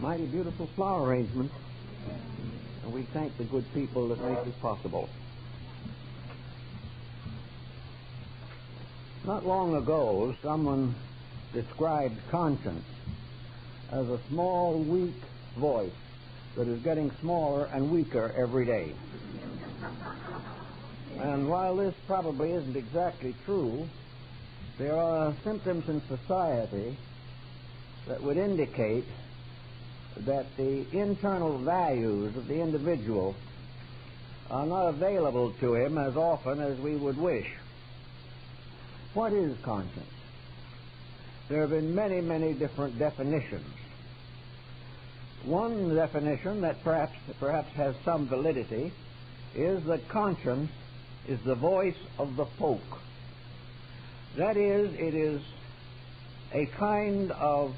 Mighty beautiful flower arrangement. And we thank the good people that make this possible. Not long ago, someone described conscience as a small, weak voice that is getting smaller and weaker every day. And while this probably isn't exactly true, there are symptoms in society that would indicate that the internal values of the individual are not available to him as often as we would wish. What is conscience? There have been many, many different definitions. One definition that perhaps has some validity is that conscience is the voice of the folk. That is, it is a kind of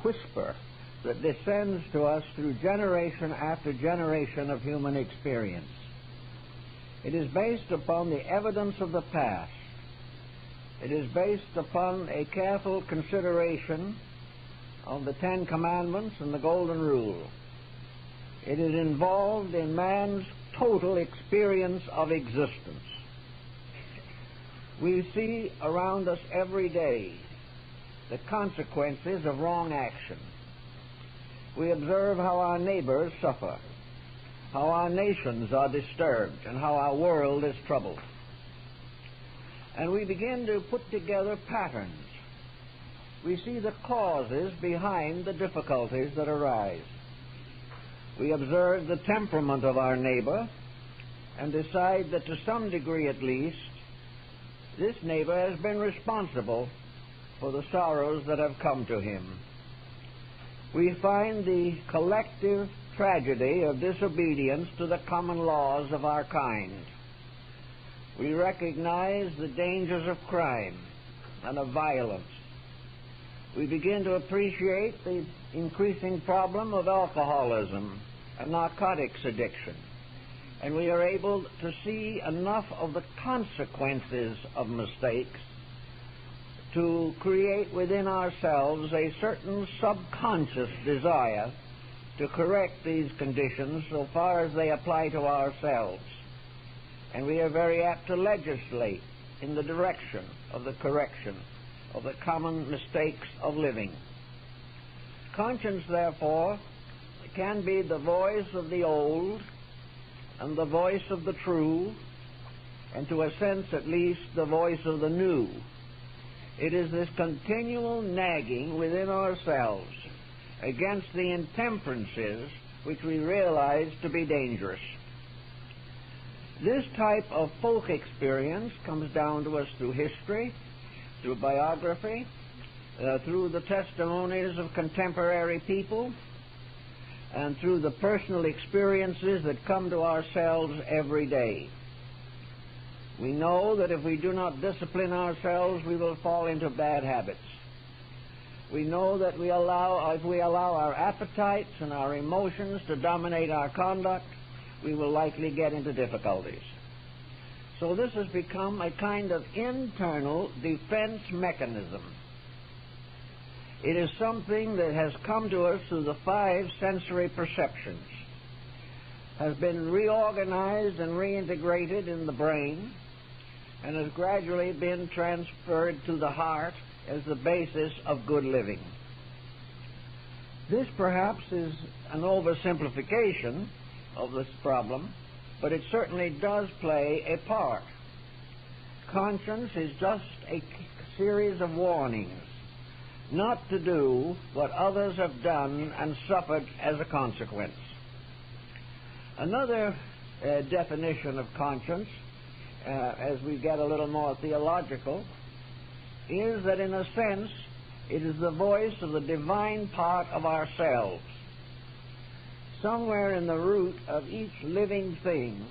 whisper that descends to us through generation after generation of human experience. It is based upon the evidence of the past. It is based upon a careful consideration of the Ten Commandments and the Golden Rule. It is involved in man's total experience of existence. We see around us every day the consequences of wrong action. We observe how our neighbors suffer, how our nations are disturbed, and how our world is troubled. And we begin to put together patterns. We see the causes behind the difficulties that arise. We observe the temperament of our neighbor and decide that to some degree at least, this neighbor has been responsible for the sorrows that have come to him. We find the collective tragedy of disobedience to the common laws of our kind. We recognize the dangers of crime and of violence. We begin to appreciate the increasing problem of alcoholism and narcotics addiction. And we are able to see enough of the consequences of mistakes to create within ourselves a certain subconscious desire to correct these conditions so far as they apply to ourselves. And we are very apt to legislate in the direction of the correction of the common mistakes of living. Conscience, therefore, can be the voice of the old and the voice of the true, and to a sense at least the voice of the new. It is this continual nagging within ourselves against the intemperances which we realize to be dangerous. This type of folk experience comes down to us through history, through biography, through the testimonies of contemporary people, and through the personal experiences that come to ourselves every day. We know that if we do not discipline ourselves, we will fall into bad habits. We know that if we allow our appetites and our emotions to dominate our conduct, we will likely get into difficulties. So this has become a kind of internal defense mechanism. It is something that has come to us through the five sensory perceptions, has been reorganized and reintegrated in the brain, and has gradually been transferred to the heart as the basis of good living. This perhaps is an oversimplification of this problem, but it certainly does play a part. Conscience is just a series of warnings not to do what others have done and suffered as a consequence. Another definition of conscience, as we get a little more theological, is that in a sense it is the voice of the divine part of ourselves. Somewhere in the root of each living thing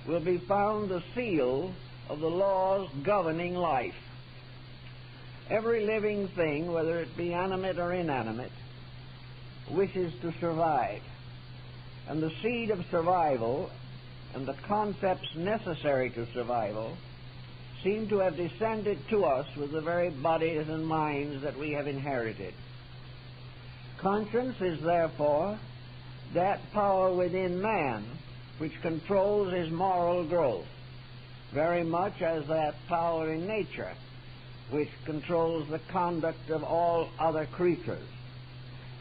will be found the seal of the laws governing life. Every living thing, whether it be animate or inanimate, wishes to survive. And the seed of survival and the concepts necessary to survival seem to have descended to us with the very bodies and minds that we have inherited. Conscience is therefore that power within man which controls his moral growth, very much as that power in nature which controls the conduct of all other creatures.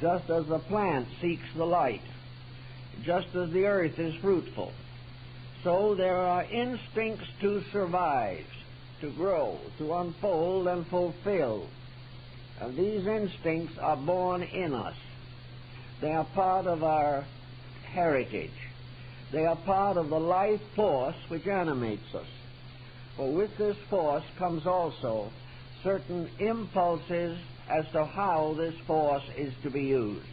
Just as the plant seeks the light, just as the earth is fruitful, so there are instincts to survive, to grow, to unfold and fulfill. And these instincts are born in us. They are part of our heritage. They are part of the life force which animates us. For with this force comes also certain impulses as to how this force is to be used.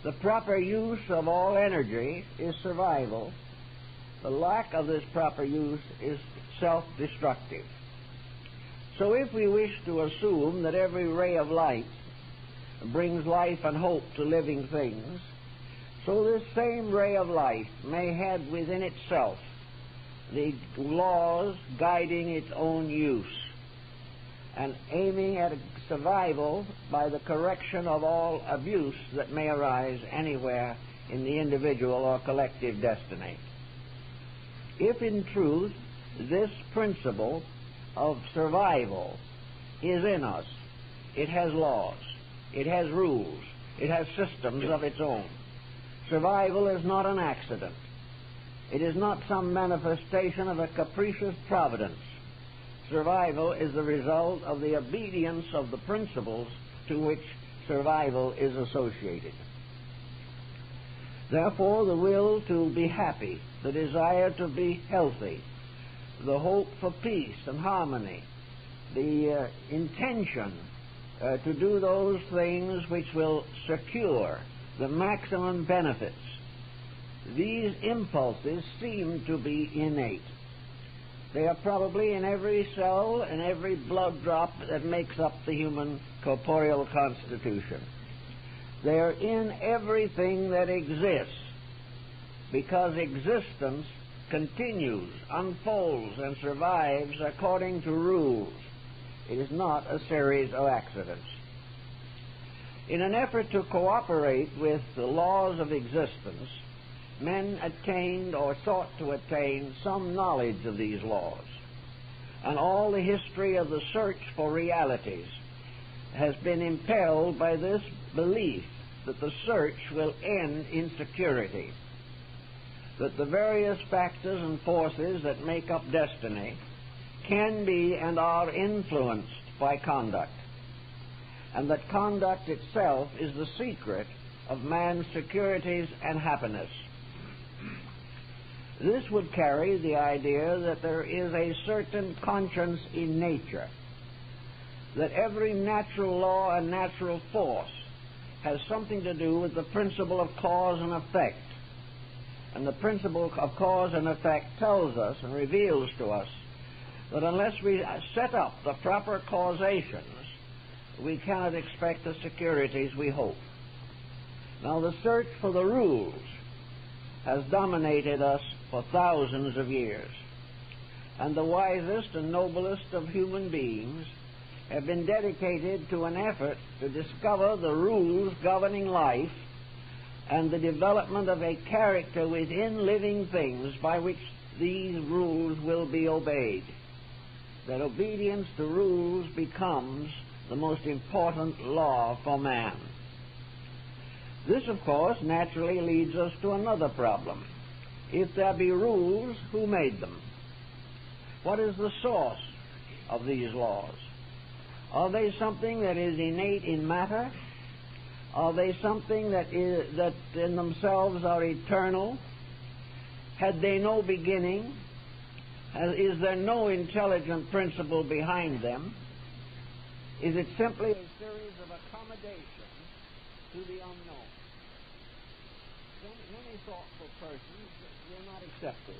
The proper use of all energy is survival. The lack of this proper use is self-destructive. So if we wish to assume that every ray of light brings life and hope to living things, so this same ray of light may have within itself the laws guiding its own use and aiming at survival by the correction of all abuse that may arise anywhere in the individual or collective destiny. If in truth this principle of survival is in us, it has laws, it has rules, it has systems of its own. Survival is not an accident. It is not some manifestation of a capricious providence. Survival is the result of the obedience of the principles to which survival is associated. Therefore, the will to be happy, the desire to be healthy, the hope for peace and harmony, the intention to do those things which will secure the maximum benefits, these impulses seem to be innate. They are probably in every cell and every blood drop that makes up the human corporeal constitution. They are in everything that exists, because existence continues, unfolds, and survives according to rules. It is not a series of accidents. In an effort to cooperate with the laws of existence, men attained or sought to attain some knowledge of these laws. And all the history of the search for realities has been impelled by this belief that the search will end in security, that the various factors and forces that make up destiny can be and are influenced by conduct, and that conduct itself is the secret of man's securities and happiness. This would carry the idea that there is a certain conscience in nature, that every natural law and natural force has something to do with the principle of cause and effect. And the principle of cause and effect tells us and reveals to us that unless we set up the proper causations, we cannot expect the securities we hope. Now, the search for the rules has dominated us for thousands of years, and the wisest and noblest of human beings have been dedicated to an effort to discover the rules governing life and the development of a character within living things by which these rules will be obeyed. That obedience to rules becomes the most important law for man. This, of course, naturally leads us to another problem. If there be rules, who made them? What is the source of these laws? Are they something that is innate in matter? Are they something that in themselves are eternal? Had they no beginning? Is there no intelligent principle behind them? Is it simply a series of accommodations to the unknown? Many thoughtful persons will not accept this.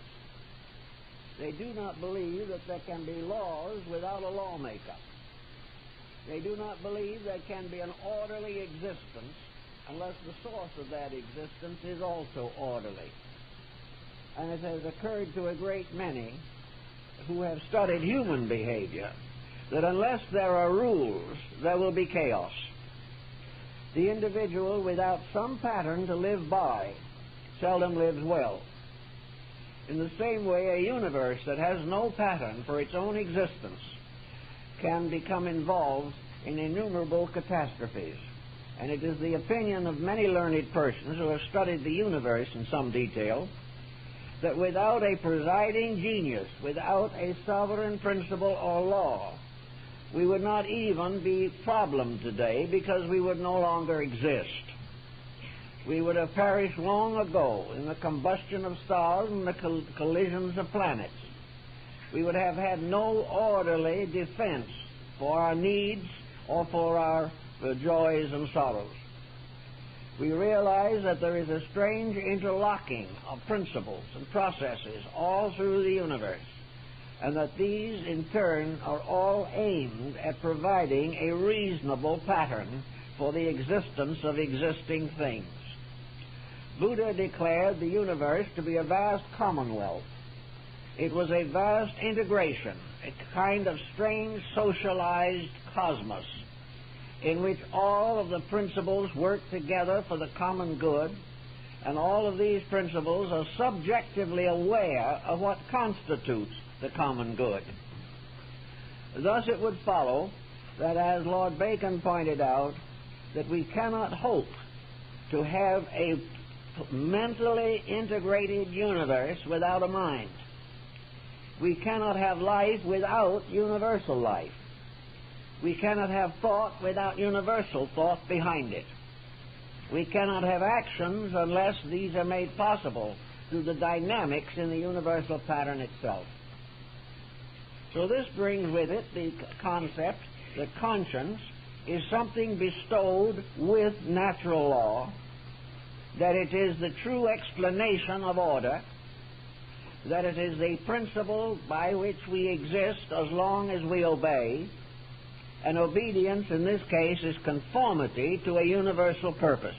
They do not believe that there can be laws without a lawmaker. They do not believe there can be an orderly existence unless the source of that existence is also orderly. And it has occurred to a great many who have studied human behavior that unless there are rules, there will be chaos. The individual without some pattern to live by seldom lives well. In the same way, a universe that has no pattern for its own existence can become involved in innumerable catastrophes. And it is the opinion of many learned persons who have studied the universe in some detail that without a presiding genius, without a sovereign principle or law, we would not even be problemed today, because we would no longer exist. We would have perished long ago in the combustion of stars and the collisions of planets. We would have had no orderly defense for our needs or for our joys and sorrows. We realize that there is a strange interlocking of principles and processes all through the universe, and that these, in turn, are all aimed at providing a reasonable pattern for the existence of existing things. Buddha declared the universe to be a vast commonwealth. It was a vast integration, a kind of strange socialized cosmos, in which all of the principles work together for the common good, and all of these principles are subjectively aware of what constitutes the common good. Thus it would follow that, as Lord Bacon pointed out, that we cannot hope to have a mentally integrated universe without a mind. We cannot have life without universal life. We cannot have thought without universal thought behind it. We cannot have actions unless these are made possible through the dynamics in the universal pattern itself. So this brings with it the concept that conscience is something bestowed with natural law, that it is the true explanation of order, that it is the principle by which we exist as long as we obey, and obedience in this case is conformity to a universal purpose.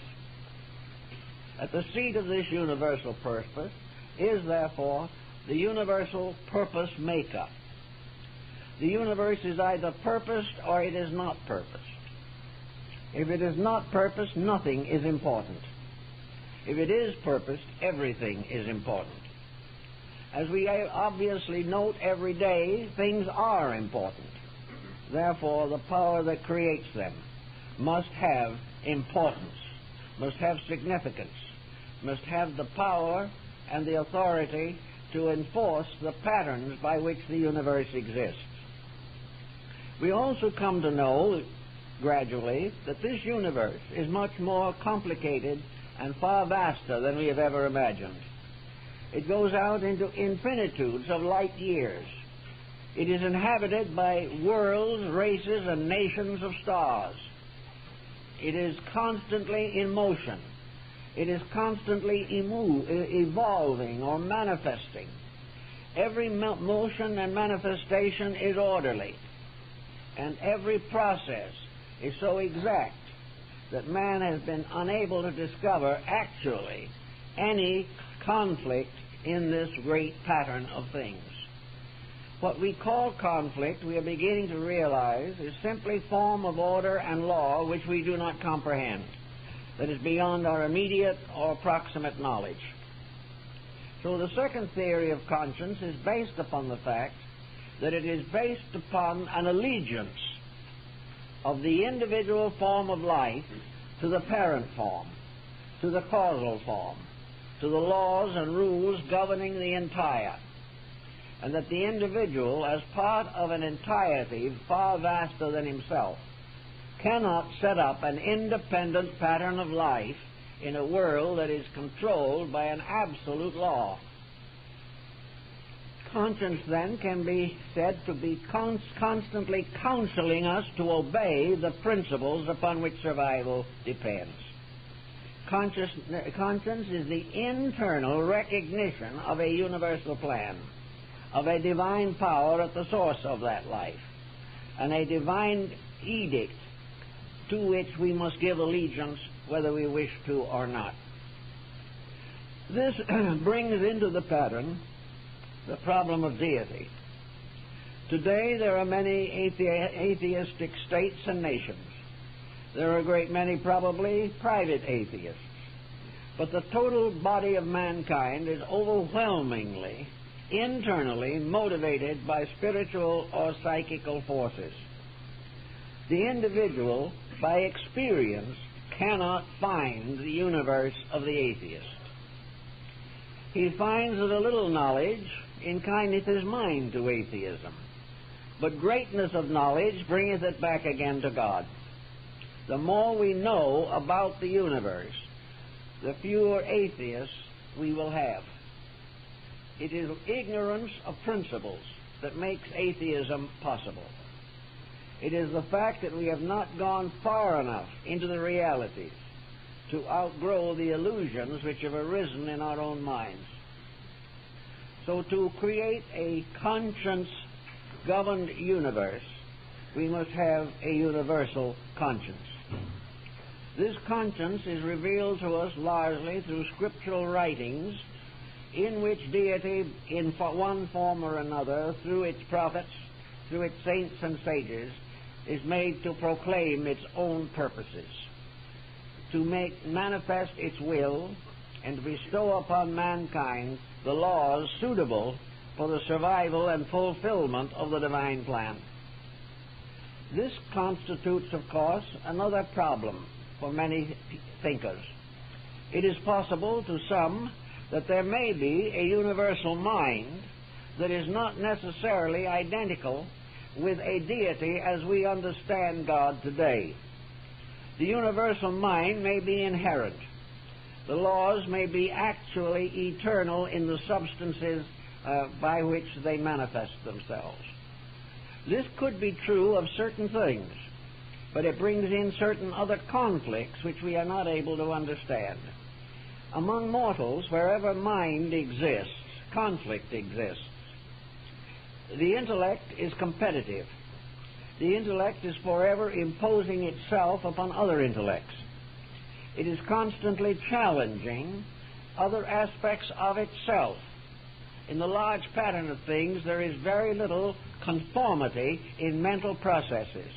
At the seat of this universal purpose is, therefore, the universal purpose maker. The universe is either purposed or it is not purposed. If it is not purposed, nothing is important. If it is purposed, everything is important. As we obviously note every day, things are important. Therefore, the power that creates them must have importance, must have significance, must have the power and the authority to enforce the patterns by which the universe exists. We also come to know gradually that this universe is much more complicated and far vaster than we have ever imagined. It goes out into infinitudes of light years. It is inhabited by worlds, races, and nations of stars. It is constantly in motion. It is constantly evolving or manifesting. Every motion and manifestation is orderly, and every process is so exact that man has been unable to discover actually any conflict in this great pattern of things. What we call conflict, we are beginning to realize, is simply form of order and law which we do not comprehend, that is beyond our immediate or proximate knowledge. So the second theory of conscience is based upon the fact that it is based upon an allegiance of the individual form of life to the parent form, to the causal form, to the laws and rules governing the entire, and that the individual, as part of an entirety far vaster than himself, cannot set up an independent pattern of life in a world that is controlled by an absolute law. Conscience, then, can be said to be constantly counseling us to obey the principles upon which survival depends. Conscience is the internal recognition of a universal plan, of a divine power at the source of that life, and a divine edict to which we must give allegiance whether we wish to or not. This brings into the pattern the problem of deity. Today there are many atheistic states and nations, There are a great many probably private atheists. But the total body of mankind is overwhelmingly, internally motivated by spiritual or psychical forces. The individual, by experience, cannot find the universe of the atheist. He finds that a little knowledge inclineth his mind to atheism, but greatness of knowledge bringeth it back again to God. The more we know about the universe, the fewer atheists we will have. It is ignorance of principles that makes atheism possible. It is the fact that we have not gone far enough into the realities to outgrow the illusions which have arisen in our own minds. So to create a conscience-governed universe, we must have a universal conscience. This conscience is revealed to us largely through scriptural writings in which deity, in one form or another, through its prophets, through its saints and sages, is made to proclaim its own purposes, to make manifest its will, and to bestow upon mankind the laws suitable for the survival and fulfillment of the divine plan. This constitutes, of course, another problem for many thinkers. It is possible to some that there may be a universal mind that is not necessarily identical with a deity as we understand God today. The universal mind may be inherent. The laws may be actually eternal in the substances by which they manifest themselves. This could be true of certain things, but it brings in certain other conflicts which we are not able to understand. Among mortals, wherever mind exists, conflict exists. The intellect is competitive. The intellect is forever imposing itself upon other intellects. It is constantly challenging other aspects of itself. In the large pattern of things, there is very little conformity in mental processes.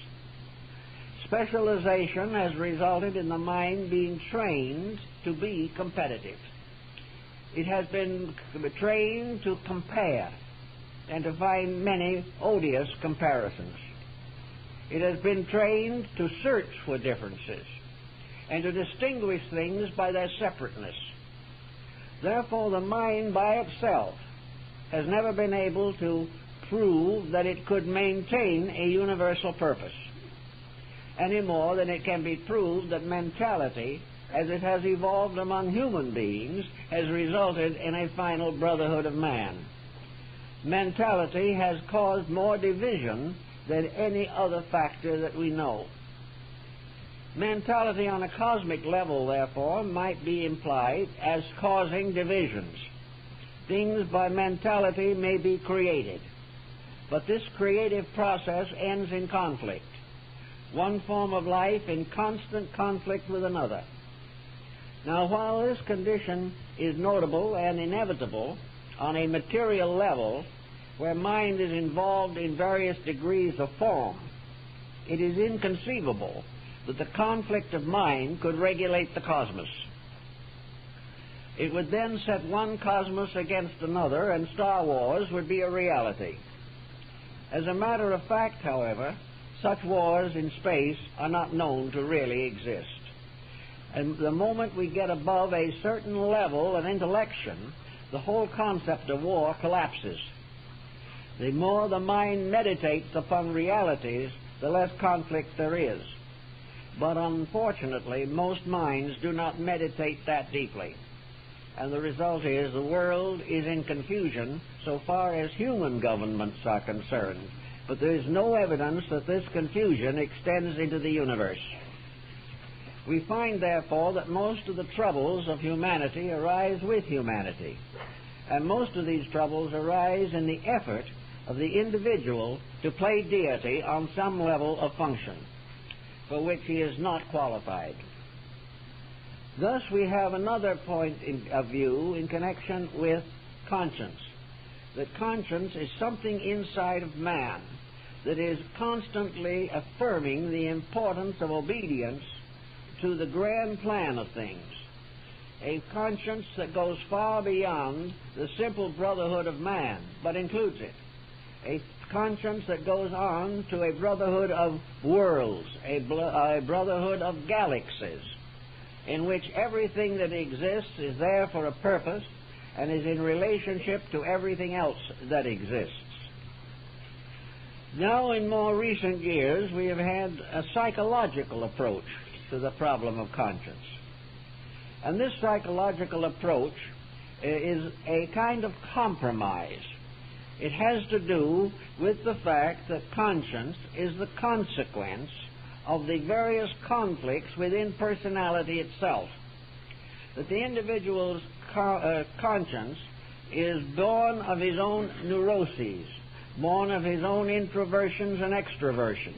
Specialization has resulted in the mind being trained to be competitive. It has been trained to compare and to find many odious comparisons. It has been trained to search for differences and to distinguish things by their separateness. Therefore, the mind by itself has never been able to prove that it could maintain a universal purpose, any more than it can be proved that mentality, as it has evolved among human beings, has resulted in a final brotherhood of man. Mentality has caused more division than any other factor that we know. Mentality on a cosmic level, therefore, might be implied as causing divisions. Things by mentality may be created, but this creative process ends in conflict. One form of life in constant conflict with another. Now, while this condition is notable and inevitable on a material level, where mind is involved in various degrees of form, it is inconceivable that the conflict of mind could regulate the cosmos. It would then set one cosmos against another, and Star Wars would be a reality. As a matter of fact, however, such wars in space are not known to really exist. And the moment we get above a certain level of intellection, the whole concept of war collapses. The more the mind meditates upon realities, the less conflict there is. But unfortunately, most minds do not meditate that deeply. And the result is the world is in confusion so far as human governments are concerned. But there is no evidence that this confusion extends into the universe. We find, therefore, that most of the troubles of humanity arise with humanity. And most of these troubles arise in the effort of the individual to play deity on some level of function for which he is not qualified. Thus, we have another point of view in connection with conscience, that conscience is something inside of man that is constantly affirming the importance of obedience to the grand plan of things, a conscience that goes far beyond the simple brotherhood of man, but includes it, a conscience that goes on to a brotherhood of worlds, a brotherhood of galaxies, in which everything that exists is there for a purpose and is in relationship to everything else that exists. Now, in more recent years, we have had a psychological approach to the problem of conscience. And this psychological approach is a kind of compromise. It has to do with the fact that conscience is the consequence of the various conflicts within personality itself. That the individual's conscience is born of his own neuroses, born of his own introversions and extroversions,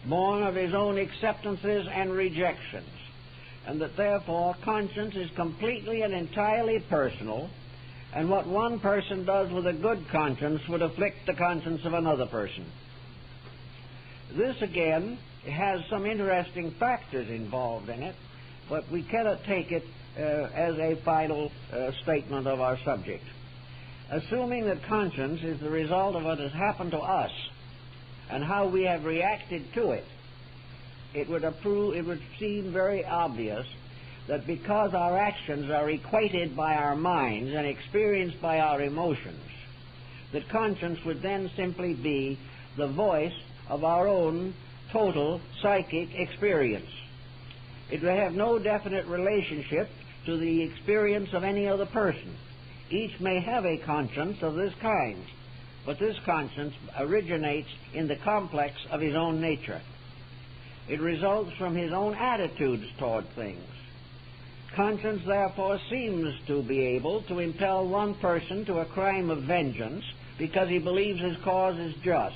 born of his own acceptances and rejections, and that therefore conscience is completely and entirely personal, and what one person does with a good conscience would afflict the conscience of another person. This, again, has some interesting factors involved in it, but we cannot take it as a final statement of our subject. Assuming that conscience is the result of what has happened to us and how we have reacted to it, it would seem very obvious that because our actions are equated by our minds and experienced by our emotions, that conscience would then simply be the voice of our own total psychic experience. It would have no definite relationship to the experience of any other person. Each may have a conscience of this kind, but this conscience originates in the complex of his own nature. It results from his own attitudes toward things. Conscience, therefore, seems to be able to impel one person to a crime of vengeance because he believes his cause is just.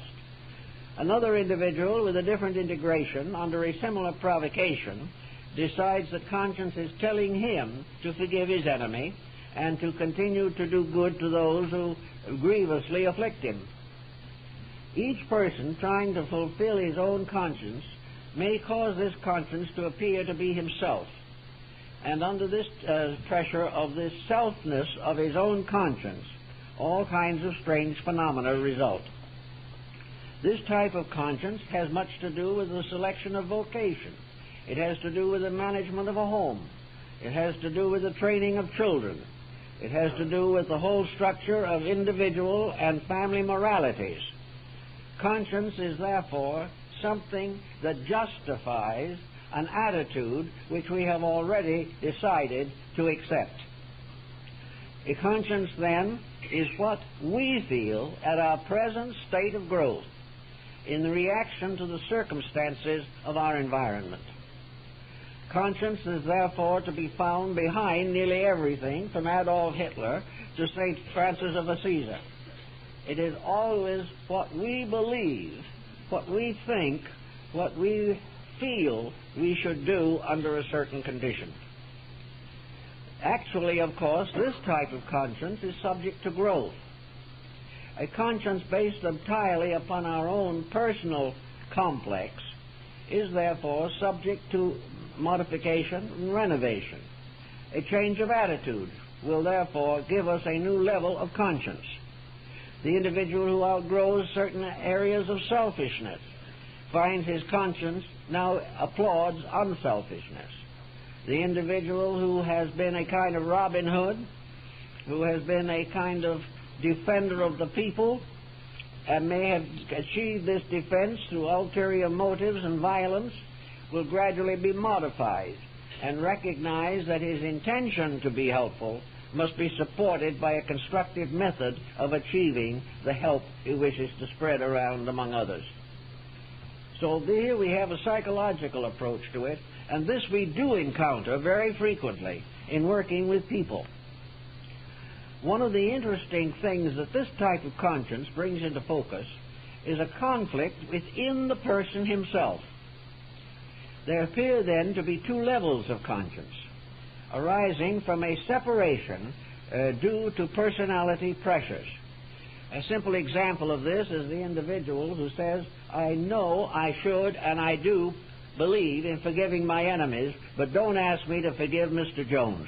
Another individual with a different integration, under a similar provocation, decides that conscience is telling him to forgive his enemy and to continue to do good to those who grievously afflict him. Each person trying to fulfill his own conscience may cause this conscience to appear to be himself. And under this pressure of this selfness of his own conscience, all kinds of strange phenomena result. This type of conscience has much to do with the selection of vocation. It has to do with the management of a home. It has to do with the training of children. It has to do with the whole structure of individual and family moralities. Conscience is therefore something that justifies an attitude which we have already decided to accept. A conscience, then, is what we feel at our present state of growth in the reaction to the circumstances of our environment. Conscience is therefore to be found behind nearly everything from Adolf Hitler to St. Francis of Assisi. It is always what we believe, what we think, what we feel we should do under a certain condition. Actually, of course, this type of conscience is subject to growth. A conscience based entirely upon our own personal complex is therefore subject to modification and renovation. A change of attitude will therefore give us a new level of conscience. The individual who outgrows certain areas of selfishness finds his conscience now applauds unselfishness. The individual who has been a kind of Robin Hood, who has been a kind of defender of the people, and may have achieved this defense through ulterior motives and violence, will gradually be modified and recognize that his intention to be helpful must be supported by a constructive method of achieving the help he wishes to spread around among others. So here we have a psychological approach to it, and this we do encounter very frequently in working with people. One of the interesting things that this type of conscience brings into focus is a conflict within the person himself. There appear then to be two levels of conscience, arising from a separation due to personality pressures. A simple example of this is the individual who says, I know I should and I do believe in forgiving my enemies, but don't ask me to forgive Mr. Jones.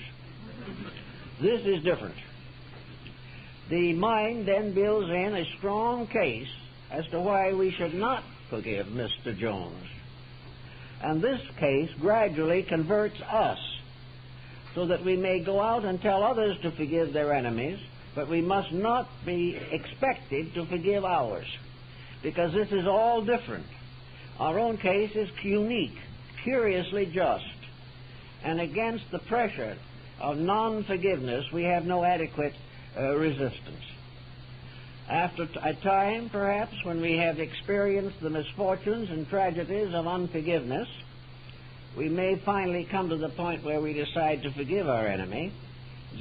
This is different. The mind then builds in a strong case as to why we should not forgive Mr. Jones. And this case gradually converts us so that we may go out and tell others to forgive their enemies, but we must not be expected to forgive ours, because this is all different. Our own case is unique, curiously just, and against the pressure of non-forgiveness we have no adequate resistance. After a time, perhaps, when we have experienced the misfortunes and tragedies of unforgiveness, we may finally come to the point where we decide to forgive our enemy,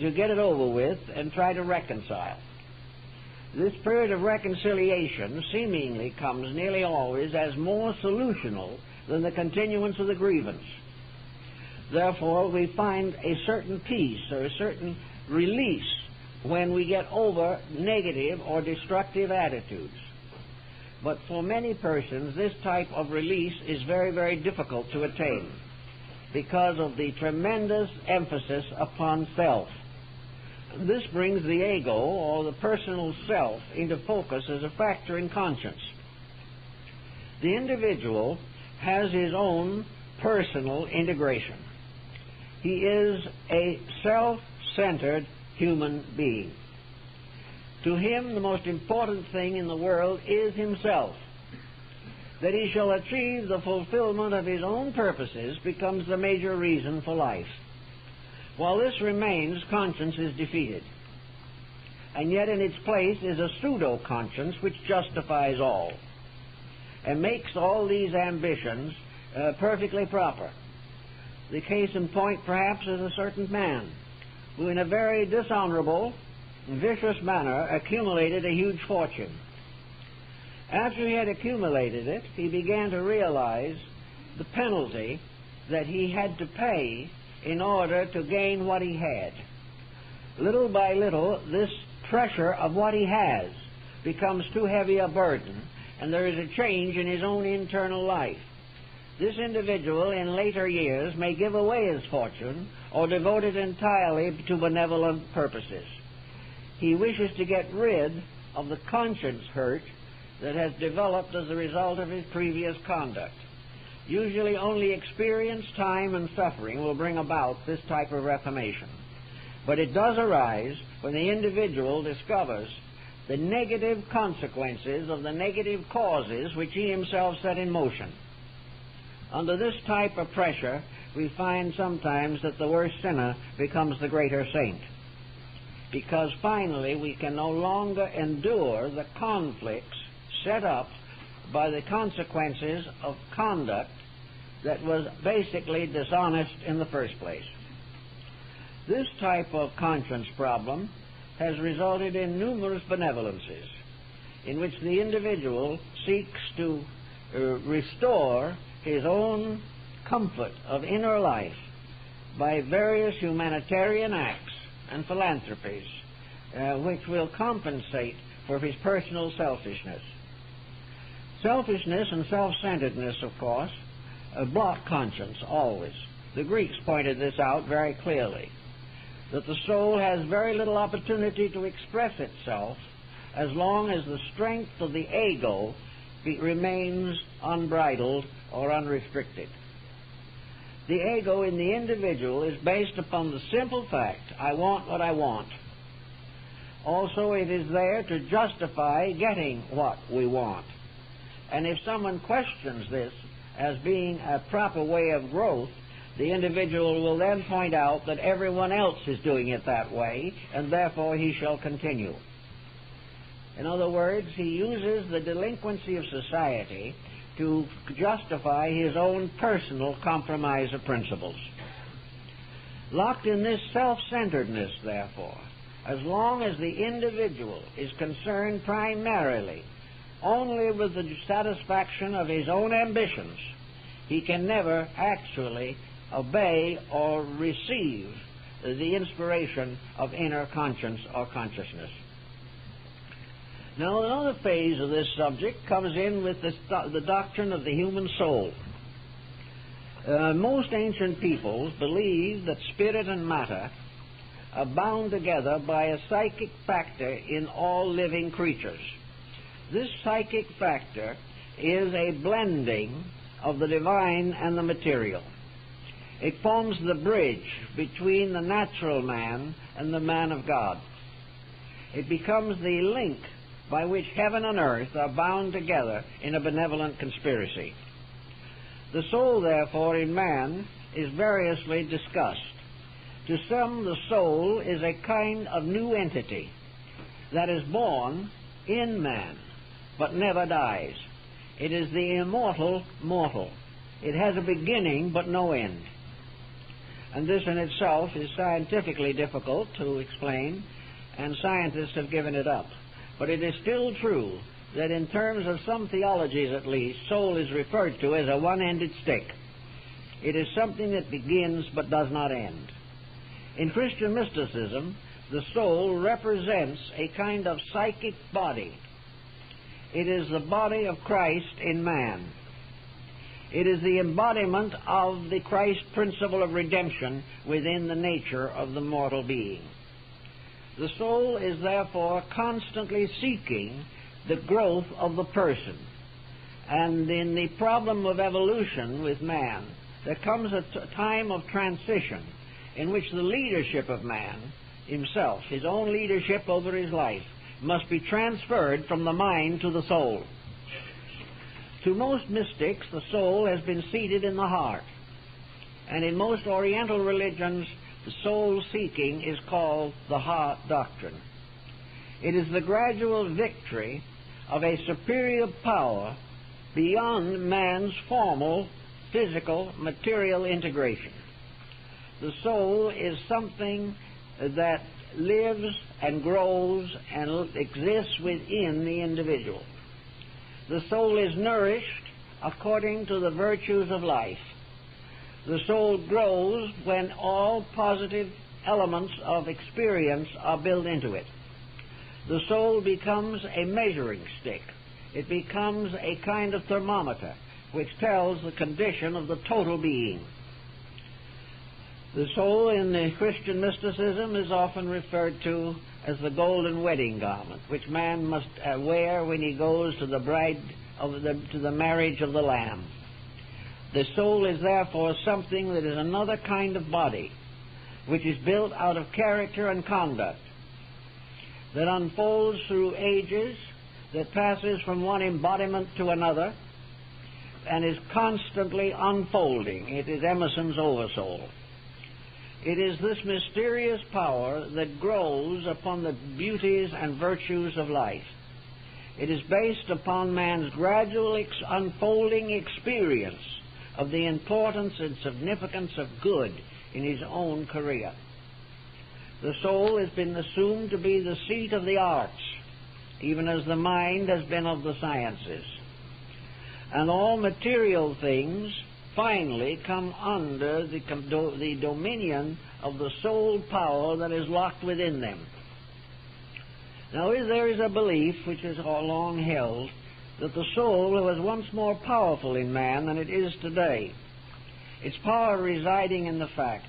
to get it over with, and try to reconcile. This period of reconciliation seemingly comes nearly always as more solutional than the continuance of the grievance. Therefore, we find a certain peace or a certain release when we get over negative or destructive attitudes. But for many persons, this type of release is very, very difficult to attain because of the tremendous emphasis upon self. This brings the ego, or the personal self, into focus as a factor in conscience. The individual has his own personal integration. He is a self-centered human being. To him, the most important thing in the world is himself. That he shall achieve the fulfillment of his own purposes becomes the major reason for life. While this remains, conscience is defeated. And yet in its place is a pseudo-conscience which justifies all and makes all these ambitions perfectly proper. The case in point, perhaps, is a certain man who in a very dishonorable, vicious manner accumulated a huge fortune. After he had accumulated it, he began to realize the penalty that he had to pay in order to gain what he had. Little by little, this pressure of what he has becomes too heavy a burden, and there is a change in his own internal life. This individual in later years may give away his fortune or devote it entirely to benevolent purposes. He wishes to get rid of the conscience hurt that has developed as a result of his previous conduct. Usually only experience, time, and suffering will bring about this type of reformation. But it does arise when the individual discovers the negative consequences of the negative causes which he himself set in motion. Under this type of pressure, we find sometimes that the worst sinner becomes the greater saint, because finally we can no longer endure the conflicts set up by the consequences of conduct that was basically dishonest in the first place. This type of conscience problem has resulted in numerous benevolences in which the individual seeks to restore his own comfort of inner life by various humanitarian acts and philanthropies which will compensate for his personal selfishness. Selfishness and self-centeredness, of course, block conscience always. The Greeks pointed this out very clearly, that the soul has very little opportunity to express itself as long as the strength of the ego remains unbridled or unrestricted. The ego in the individual is based upon the simple fact, I want what I want. Also, it is there to justify getting what we want. And if someone questions this as being a proper way of growth, the individual will then point out that everyone else is doing it that way, and therefore he shall continue. In other words, he uses the delinquency of society to justify his own personal compromise of principles. Locked in this self-centeredness, therefore, as long as the individual is concerned primarily only with the satisfaction of his own ambitions, he can never actually obey or receive the inspiration of inner conscience or consciousness. Now, another phase of this subject comes in with the doctrine of the human soul. Most ancient peoples believed that spirit and matter are bound together by a psychic factor in all living creatures. This psychic factor is a blending of the divine and the material. It forms the bridge between the natural man and the man of God. It becomes the link by which heaven and earth are bound together in a benevolent conspiracy. The soul, therefore, in man is variously discussed. To some, the soul is a kind of new entity that is born in man, but never dies. It is the immortal mortal. It has a beginning, but no end. And this in itself is scientifically difficult to explain, and scientists have given it up. But it is still true that in terms of some theologies at least, soul is referred to as a one-ended stick. It is something that begins but does not end. In Christian mysticism, the soul represents a kind of psychic body. It is the body of Christ in man. It is the embodiment of the Christ principle of redemption within the nature of the mortal being. The soul is therefore constantly seeking the growth of the person. And in the problem of evolution with man, there comes a time of transition in which the leadership of man himself, his own leadership over his life, must be transferred from the mind to the soul. To most mystics, the soul has been seated in the heart. And in most Oriental religions, the soul seeking is called the heart doctrine. It is the gradual victory of a superior power beyond man's formal, physical, material integration. The soul is something that lives and grows and exists within the individual. The soul is nourished according to the virtues of life. The soul grows when all positive elements of experience are built into it. The soul becomes a measuring stick. It becomes a kind of thermometer which tells the condition of the total being. The soul in the Christian mysticism is often referred to as the golden wedding garment, which man must wear when he goes to the to the marriage of the Lamb. The soul is therefore something that is another kind of body, which is built out of character and conduct, that unfolds through ages, that passes from one embodiment to another, and is constantly unfolding. It is Emerson's oversoul. It is this mysterious power that grows upon the beauties and virtues of life. It is based upon man's gradual unfolding experience of the importance and significance of good in his own career. The soul has been assumed to be the seat of the arts, even as the mind has been of the sciences. And all material things finally come under the dominion of the soul power that is locked within them. Now, there is a belief which is long held that the soul was once more powerful in man than it is today. Its power residing in the fact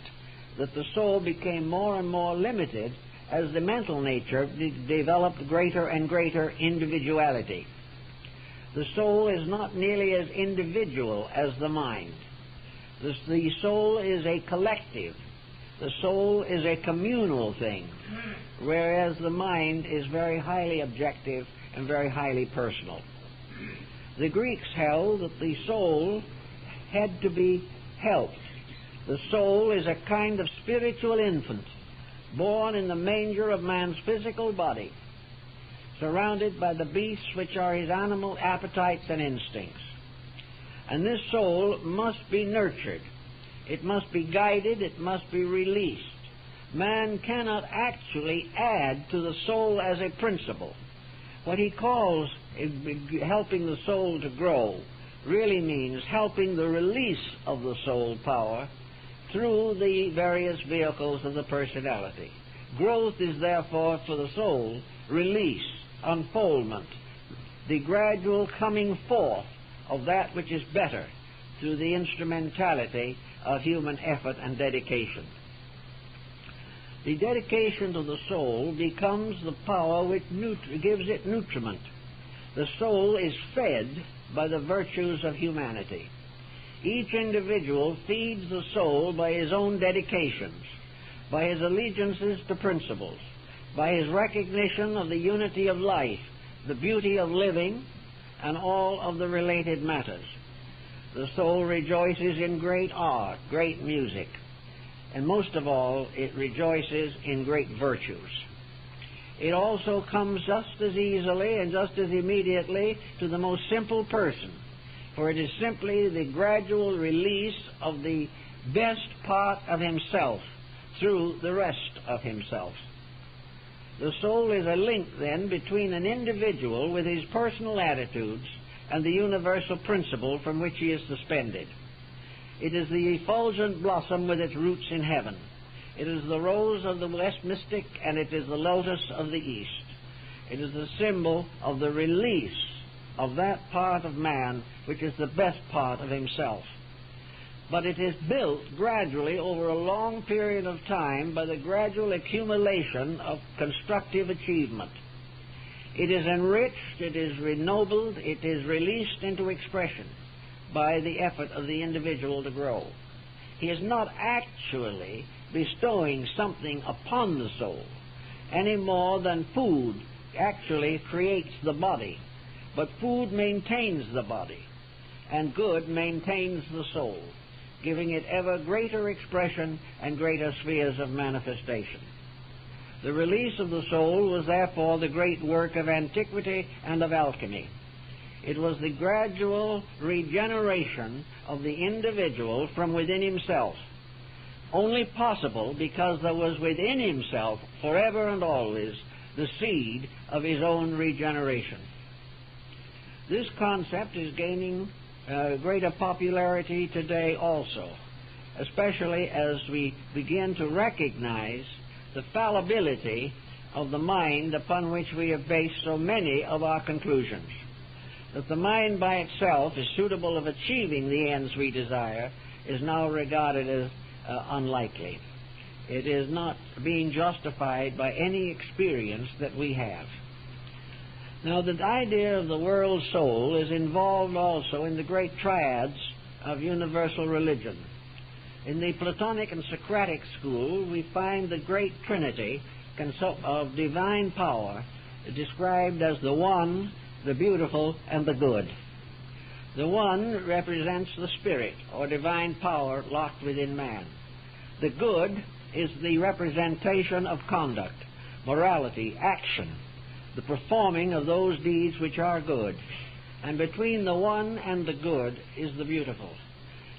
that the soul became more and more limited as the mental nature developed greater and greater individuality. The soul is not nearly as individual as the mind. The soul is a collective. The soul is a communal thing, whereas the mind is very highly objective and very highly personal. The Greeks held that the soul had to be helped. The soul is a kind of spiritual infant, born in the manger of man's physical body, surrounded by the beasts which are his animal appetites and instincts. And this soul must be nurtured. It must be guided. It must be released. Man cannot actually add to the soul as a principle. What he calls helping the soul to grow really means helping the release of the soul power through the various vehicles of the personality. Growth is therefore for the soul release unfoldment, the gradual coming forth of that which is better through the instrumentality of human effort and dedication. The dedication to the soul becomes the power which gives it nutriment. The soul is fed by the virtues of humanity. Each individual feeds the soul by his own dedications, by his allegiances to principles, by his recognition of the unity of life, the beauty of living, and all of the related matters. The soul rejoices in great art, great music, and most of all, it rejoices in great virtues. It also comes just as easily and just as immediately to the most simple person, for it is simply the gradual release of the best part of himself through the rest of himself. The soul is a link, then, between an individual with his personal attitudes and the universal principle from which he is suspended. It is the effulgent blossom with its roots in heaven. It is the rose of the west mystic, and it is the lotus of the east. It is the symbol of the release of that part of man which is the best part of himself. But it is built gradually over a long period of time by the gradual accumulation of constructive achievement. It is enriched, it is renobled, it is released into expression by the effort of the individual to grow. He is not actually bestowing something upon the soul any more than food actually creates the body, but food maintains the body, and good maintains the soul, giving it ever greater expression and greater spheres of manifestation. The release of the soul was therefore the great work of antiquity and of alchemy. It was the gradual regeneration of the individual from within himself, only possible because there was within himself forever and always the seed of his own regeneration. This concept is gaining greater popularity today also, especially as we begin to recognize the fallibility of the mind upon which we have based so many of our conclusions. That the mind by itself is suitable of achieving the ends we desire is now regarded as unlikely. It is not being justified by any experience that we have. Now, the idea of the world soul is involved also in the great triads of universal religion. In the Platonic and Socratic school, we find the great trinity of divine power described as the One, the Beautiful, and the Good. The One represents the Spirit, or divine power locked within man. The Good is the representation of conduct, morality, action, the performing of those deeds which are good. And between the One and the Good is the Beautiful.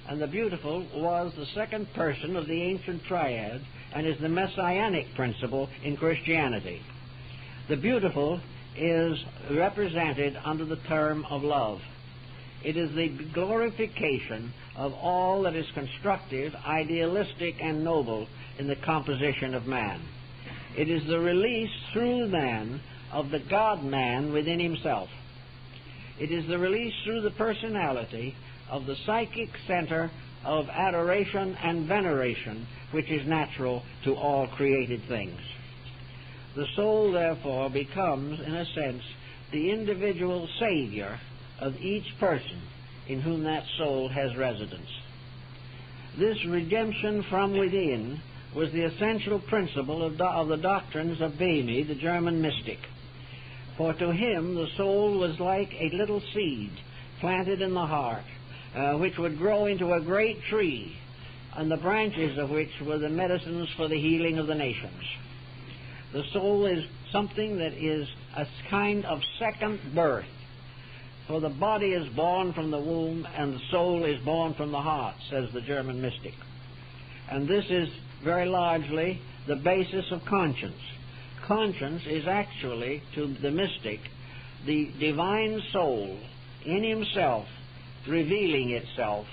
And the Beautiful was the second person of the ancient triad and is the messianic principle in Christianity. The Beautiful is represented under the term of love. It is the glorification of all that is constructive, idealistic, and noble in the composition of man. It is the release through man of the God-man within himself. It is the release through the personality of the psychic center of adoration and veneration which is natural to all created things. The soul, therefore, becomes, in a sense, the individual savior of each person in whom that soul has residence. This redemption from within was the essential principle of the doctrines of Böhme, the German mystic. For to him the soul was like a little seed planted in the heart, which would grow into a great tree, and the branches of which were the medicines for the healing of the nations. The soul is something that is a kind of second birth, for the body is born from the womb and the soul is born from the heart, says the German mystic. And this is very largely the basis of conscience. Conscience is actually, to the mystic, the divine soul in himself revealing itself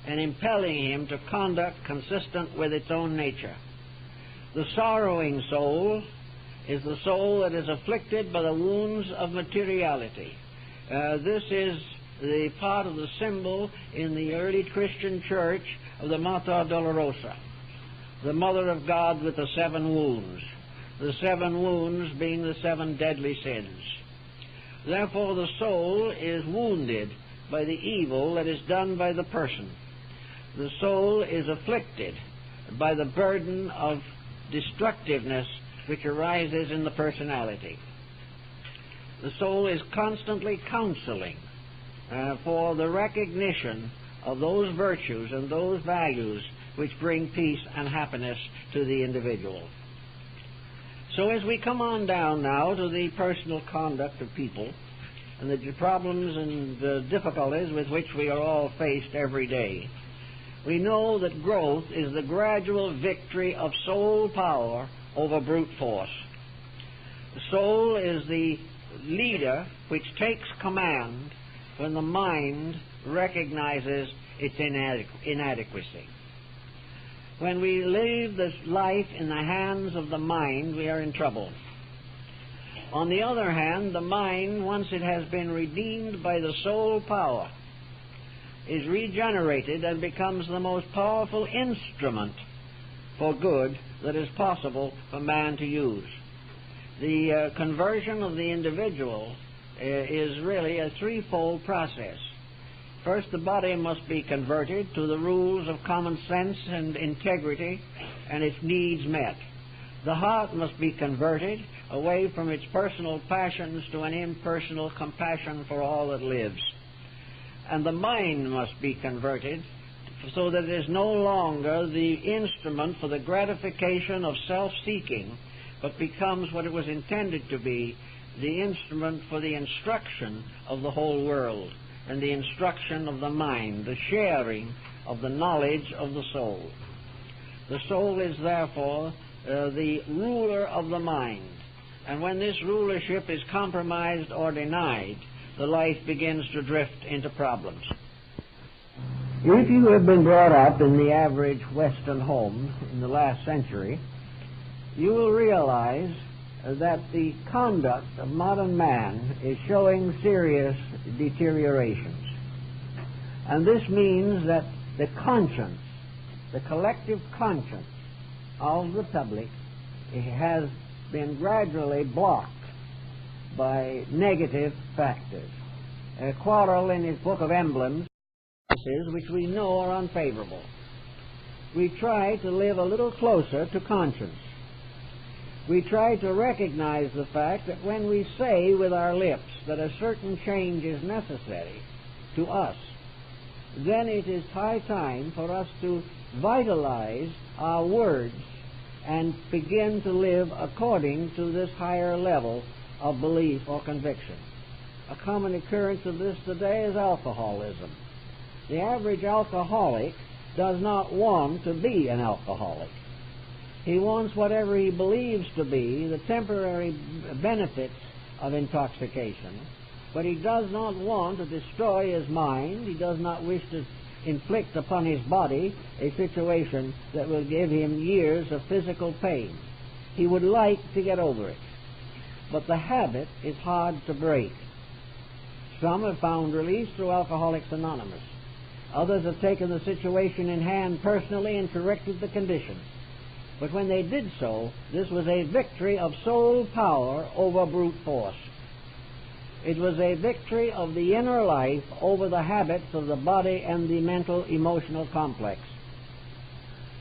and impelling him to conduct consistent with its own nature. The sorrowing soul is the soul that is afflicted by the wounds of materiality. This is the part of the symbol in the early Christian church of the Mater Dolorosa, the Mother of God with the 7 wounds, the 7 wounds being the 7 deadly sins. Therefore, the soul is wounded by the evil that is done by the person. The soul is afflicted by the burden of destructiveness which arises in the personality. The soul is constantly counseling for the recognition of those virtues and those values which bring peace and happiness to the individual. So as we come on down now to the personal conduct of people and the problems and the difficulties with which we are all faced every day, we know that growth is the gradual victory of soul power over brute force. The soul is the leader which takes command when the mind recognizes its inadequacy. When we leave this life in the hands of the mind, we are in trouble. On the other hand, the mind, once it has been redeemed by the soul power, is regenerated and becomes the most powerful instrument for good that is possible for man to use. The conversion of the individual is really a threefold process. First, the body must be converted to the rules of common sense and integrity and its needs met. The heart must be converted away from its personal passions to an impersonal compassion for all that lives. And the mind must be converted so that it is no longer the instrument for the gratification of self-seeking, but becomes what it was intended to be, the instrument for the instruction of the whole world and the instruction of the mind, the sharing of the knowledge of the soul. The soul is therefore the ruler of the mind, and when this rulership is compromised or denied, the life begins to drift into problems. If you have been brought up in the average Western home in the last century, you will realize that the conduct of modern man is showing serious deteriorations. And this means that the conscience, the collective conscience of the public, has been gradually blocked by negative factors. Quarrel in his book of emblems, which we know are unfavorable. We try to live a little closer to conscience. We try to recognize the fact that when we say with our lips that a certain change is necessary to us, then it is high time for us to vitalize our words and begin to live according to this higher level of belief or conviction. A common occurrence of this today is alcoholism. The average alcoholic does not want to be an alcoholic. He wants whatever he believes to be the temporary benefits of intoxication, but he does not want to destroy his mind. He does not wish to inflict upon his body a situation that will give him years of physical pain. He would like to get over it, but the habit is hard to break. Some have found release through Alcoholics Anonymous. Others have taken the situation in hand personally and corrected the condition. But when they did so, this was a victory of soul power over brute force. It was a victory of the inner life over the habits of the body and the mental emotional complex.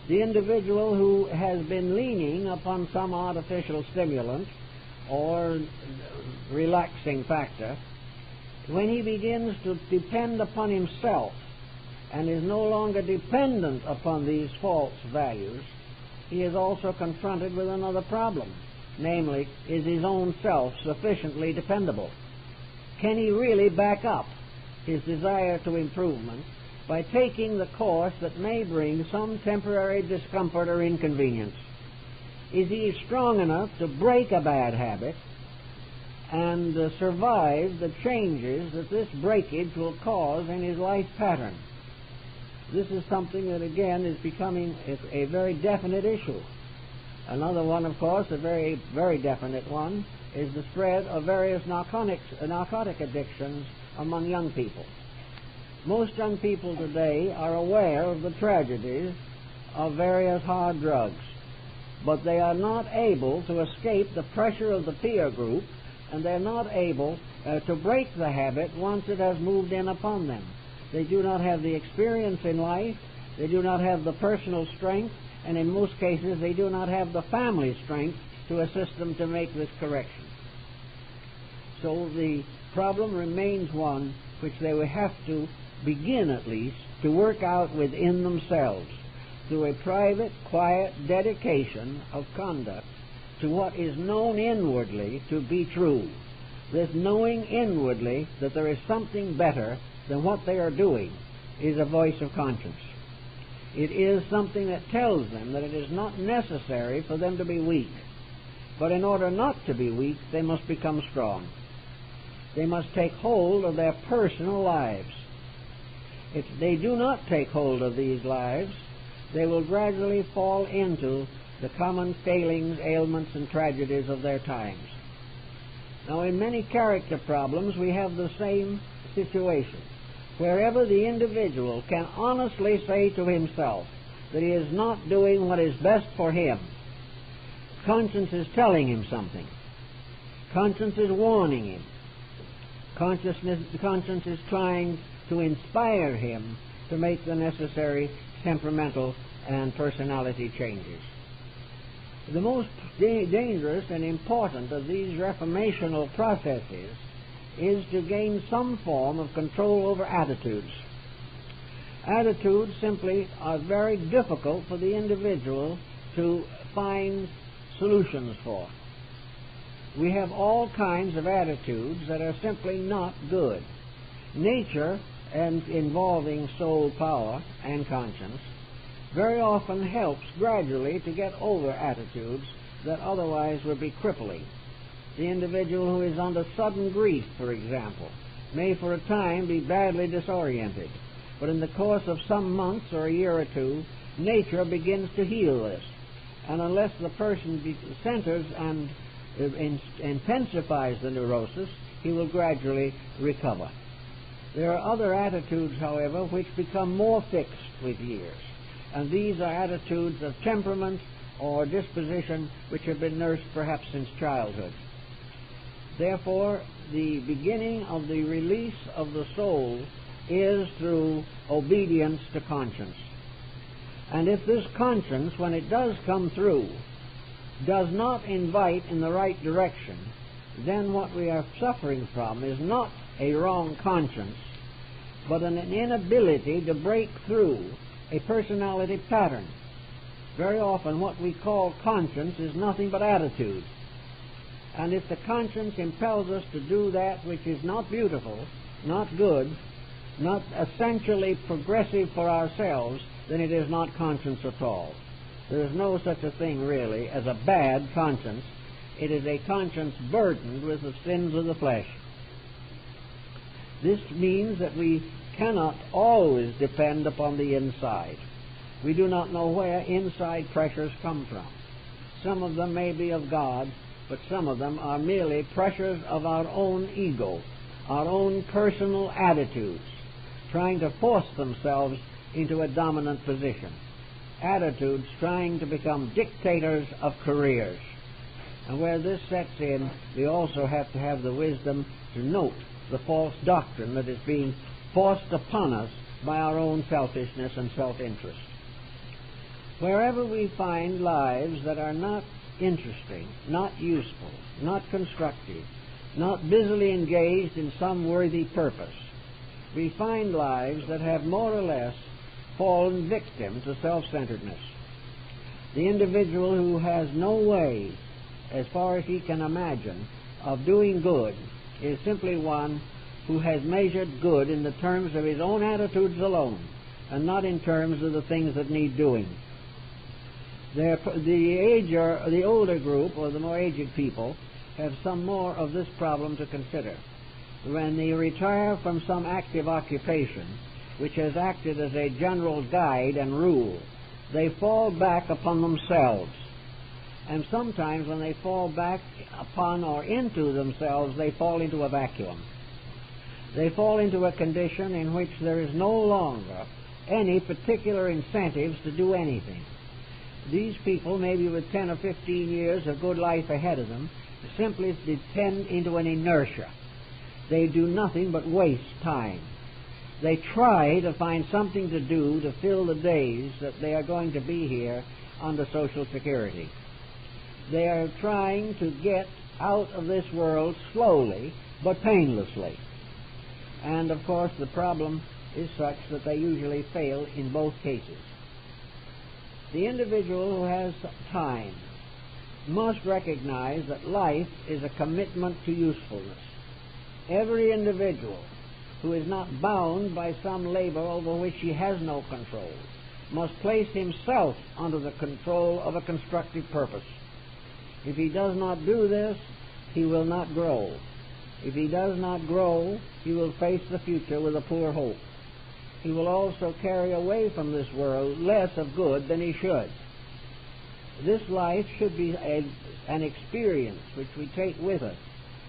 The individual who has been leaning upon some artificial stimulant or relaxing factor, when he begins to depend upon himself and is no longer dependent upon these false values, he is also confronted with another problem. Namely, is his own self sufficiently dependable? Can he really back up his desire to improvement by taking the course that may bring some temporary discomfort or inconvenience? Is he strong enough to break a bad habit and survive the changes that this breakage will cause in his life pattern? This is something that, again, is becoming a very definite issue. Another one, of course, a very, very definite one, is the spread of various narcotic addictions among young people. Most young people today are aware of the tragedies of various hard drugs, but they are not able to escape the pressure of the peer group, and they're not able to break the habit once it has moved in upon them. They do not have the experience in life, they do not have the personal strength, and in most cases they do not have the family strength to assist them to make this correction. So the problem remains one which they will have to begin at least to work out within themselves through a private, quiet dedication of conduct to what is known inwardly to be true. This knowing inwardly that there is something better than what they are doing is a voice of conscience. It is something that tells them that it is not necessary for them to be weak. But in order not to be weak, they must become strong. They must take hold of their personal lives. If they do not take hold of these lives, they will gradually fall into the common failings, ailments, and tragedies of their times. Now, in many character problems, we have the same situation. Wherever the individual can honestly say to himself that he is not doing what is best for him, conscience is telling him something. Conscience is warning him. Conscience is trying to inspire him to make the necessary temperamental and personality changes. The most dangerous and important of these reformational processes is to gain some form of control over attitudes. Attitudes simply are very difficult for the individual to find solutions for. We have all kinds of attitudes that are simply not good. Nature, and involving soul power and conscience, very often helps gradually to get over attitudes that otherwise would be crippling. The individual who is under sudden grief, for example, may for a time be badly disoriented, but in the course of some months or a year or two, nature begins to heal this. And unless the person centers and intensifies the neurosis, he will gradually recover. There are other attitudes, however, which become more fixed with years, and these are attitudes of temperament or disposition which have been nursed perhaps since childhood. Therefore, the beginning of the release of the soul is through obedience to conscience. And if this conscience, when it does come through, does not invite in the right direction, then what we are suffering from is not a wrong conscience, but an inability to break through a personality pattern. Very often what we call conscience is nothing but attitude. And if the conscience impels us to do that which is not beautiful, not good, not essentially progressive for ourselves, then it is not conscience at all. There is no such a thing really as a bad conscience. It is a conscience burdened with the sins of the flesh. This means that we cannot always depend upon the inside. We do not know where inside pressures come from. Some of them may be of God, but some of them are merely pressures of our own ego, our own personal attitudes, trying to force themselves into a dominant position. Attitudes trying to become dictators of careers. And where this sets in, we also have to have the wisdom to note the false doctrine that is being forced upon us by our own selfishness and self-interest. Wherever we find lives that are not interesting, not useful, not constructive, not busily engaged in some worthy purpose, we find lives that have more or less fallen victim to self-centeredness. The individual who has no way, as far as he can imagine, of doing good is simply one who has measured good in the terms of his own attitudes alone, and not in terms of the things that need doing. The older group, or the more aged people, have some more of this problem to consider. When they retire from some active occupation, which has acted as a general guide and rule, they fall back upon themselves. And sometimes when they fall back upon or into themselves, they fall into a vacuum. They fall into a condition in which there is no longer any particular incentives to do anything. These people, maybe with 10 or 15 years of good life ahead of them, simply descend into an inertia. They do nothing but waste time. They try to find something to do to fill the days that they are going to be here under Social Security. They are trying to get out of this world slowly but painlessly. And of course the problem is such that they usually fail in both cases. The individual who has time must recognize that life is a commitment to usefulness. Every individual who is not bound by some labor over which he has no control must place himself under the control of a constructive purpose. If he does not do this, he will not grow. If he does not grow, he will face the future with a poor hope. He will also carry away from this world less of good than he should. This life should be an experience which we take with us,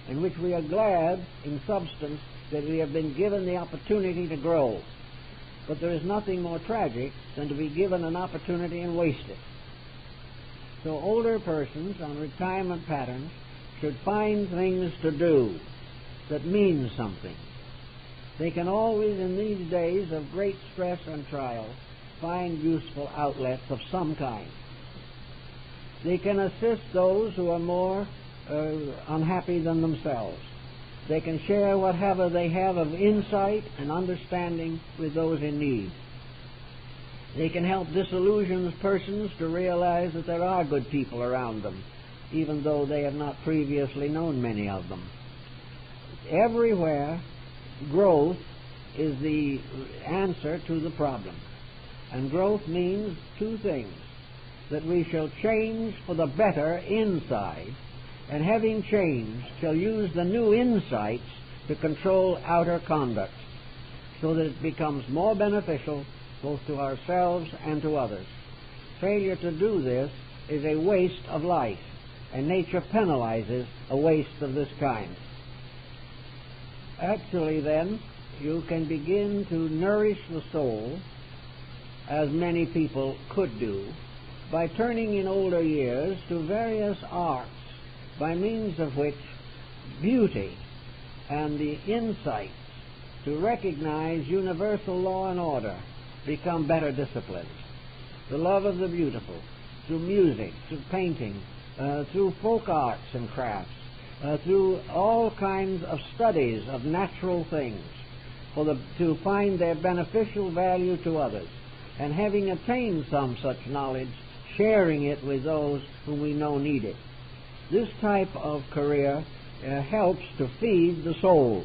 in which we are glad, in substance, that we have been given the opportunity to grow. But there is nothing more tragic than to be given an opportunity and waste it. So older persons on retirement patterns should find things to do that mean something. They can always, in these days of great stress and trial, find useful outlets of some kind. They can assist those who are more unhappy than themselves. They can share whatever they have of insight and understanding with those in need. They can help disillusioned persons to realize that there are good people around them, even though they have not previously known many of them. Everywhere, growth is the answer to the problem. And growth means two things: that we shall change for the better inside, and having changed, shall use the new insights to control outer conduct, so that it becomes more beneficial both to ourselves and to others. Failure to do this is a waste of life, and nature penalizes a waste of this kind. Actually, then, you can begin to nourish the soul, as many people could do, by turning in older years to various arts, by means of which beauty and the insights to recognize universal law and order become better disciplines. The love of the beautiful, through music, through painting, through folk arts and crafts, through all kinds of studies of natural things, to find their beneficial value to others, and having attained some such knowledge, sharing it with those whom we know need it. This type of career helps to feed the soul,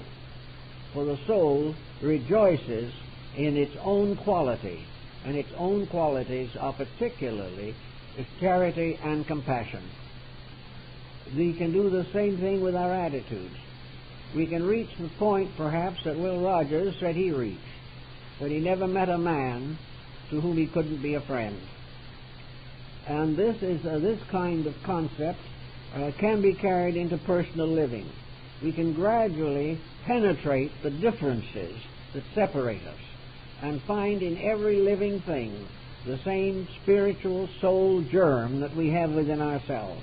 for the soul rejoices in its own quality, and its own qualities are particularly charity and compassion. We can do the same thing with our attitudes. We can reach the point, perhaps, that Will Rogers said he reached, but he never met a man to whom he couldn't be a friend. And this kind of concept can be carried into personal living. We can gradually penetrate the differences that separate us and find in every living thing the same spiritual soul germ that we have within ourselves.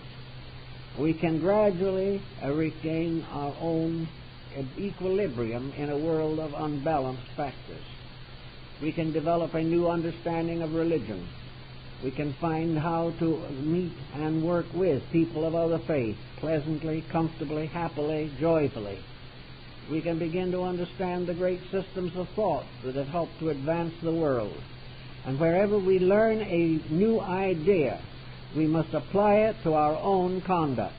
We can gradually regain our own equilibrium in a world of unbalanced factors. We can develop a new understanding of religion. We can find how to meet and work with people of other faiths pleasantly, comfortably, happily, joyfully. We can begin to understand the great systems of thought that have helped to advance the world. And wherever we learn a new idea, we must apply it to our own conduct.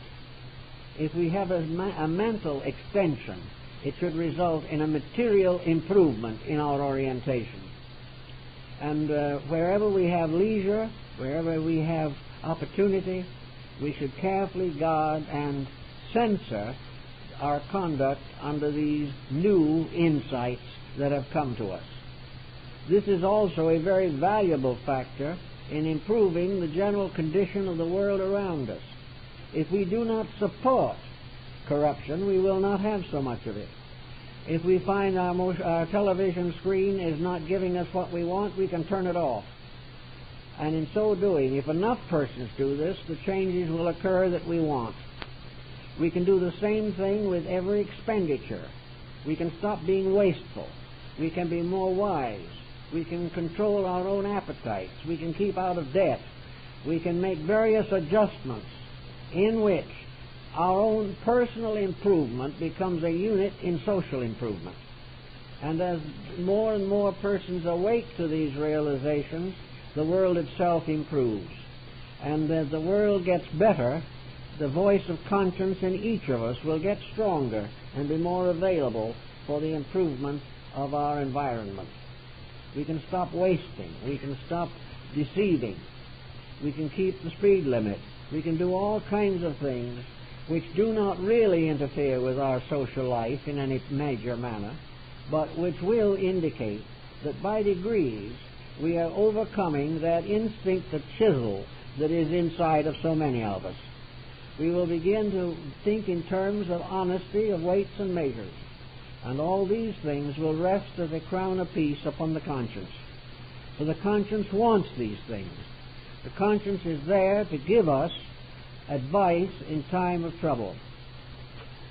If we have a mental extension, it should result in a material improvement in our orientation. And wherever we have leisure, wherever we have opportunity, we should carefully guard and censor our conduct under these new insights that have come to us. This is also a very valuable factor in improving the general condition of the world around us. If we do not support corruption, we will not have so much of it. If we find our television screen is not giving us what we want, we can turn it off. And in so doing, if enough persons do this, the changes will occur that we want. We can do the same thing with every expenditure. We can stop being wasteful. We can be more wise. We can control our own appetites. We can keep out of debt. We can make various adjustments in which our own personal improvement becomes a unit in social improvement. And as more and more persons awake to these realizations, the world itself improves. And as the world gets better, the voice of conscience in each of us will get stronger and be more available for the improvement of our environment. We can stop wasting. We can stop deceiving. We can keep the speed limit. We can do all kinds of things which do not really interfere with our social life in any major manner, but which will indicate that by degrees we are overcoming that instinct to chisel that is inside of so many of us. We will begin to think in terms of honesty, of weights and measures, and all these things will rest as a crown of peace upon the conscience. For the conscience wants these things. The conscience is there to give us advice in time of trouble.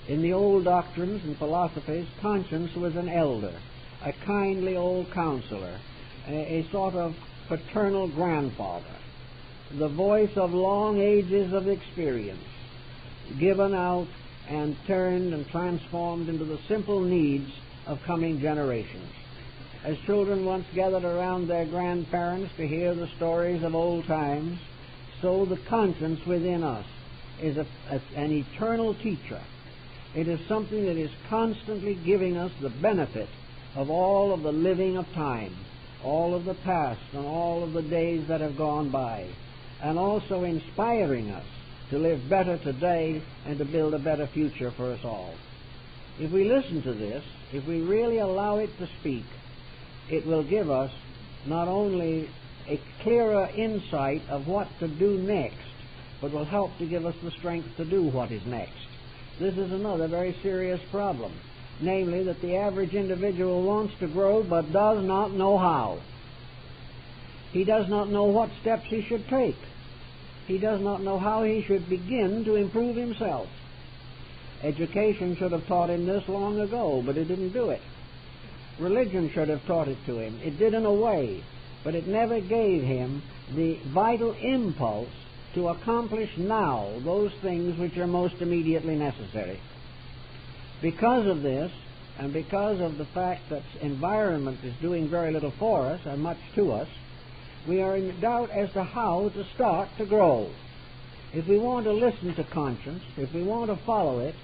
In the old doctrines and philosophies, conscience was an elder, a kindly old counselor, a sort of paternal grandfather, the voice of long ages of experience, given out and turned and transformed into the simple needs of coming generations. As children once gathered around their grandparents to hear the stories of old times, so the conscience within us is an eternal teacher. It is something that is constantly giving us the benefit of all of the living of time, all of the past and all of the days that have gone by, and also inspiring us to live better today and to build a better future for us all. If we listen to this, if we really allow it to speak, it will give us not only a clearer insight of what to do next, but will help to give us the strength to do what is next. This is another very serious problem, namely that the average individual wants to grow but does not know how. He does not know what steps he should take. He does not know how he should begin to improve himself. Education should have taught him this long ago, but it didn't do it. Religion should have taught it to him. It did in a way, but it never gave him the vital impulse to accomplish now those things which are most immediately necessary. Because of this, and because of the fact that environment is doing very little for us and much to us, we are in doubt as to how to start to grow. If we want to listen to conscience, if we want to follow it,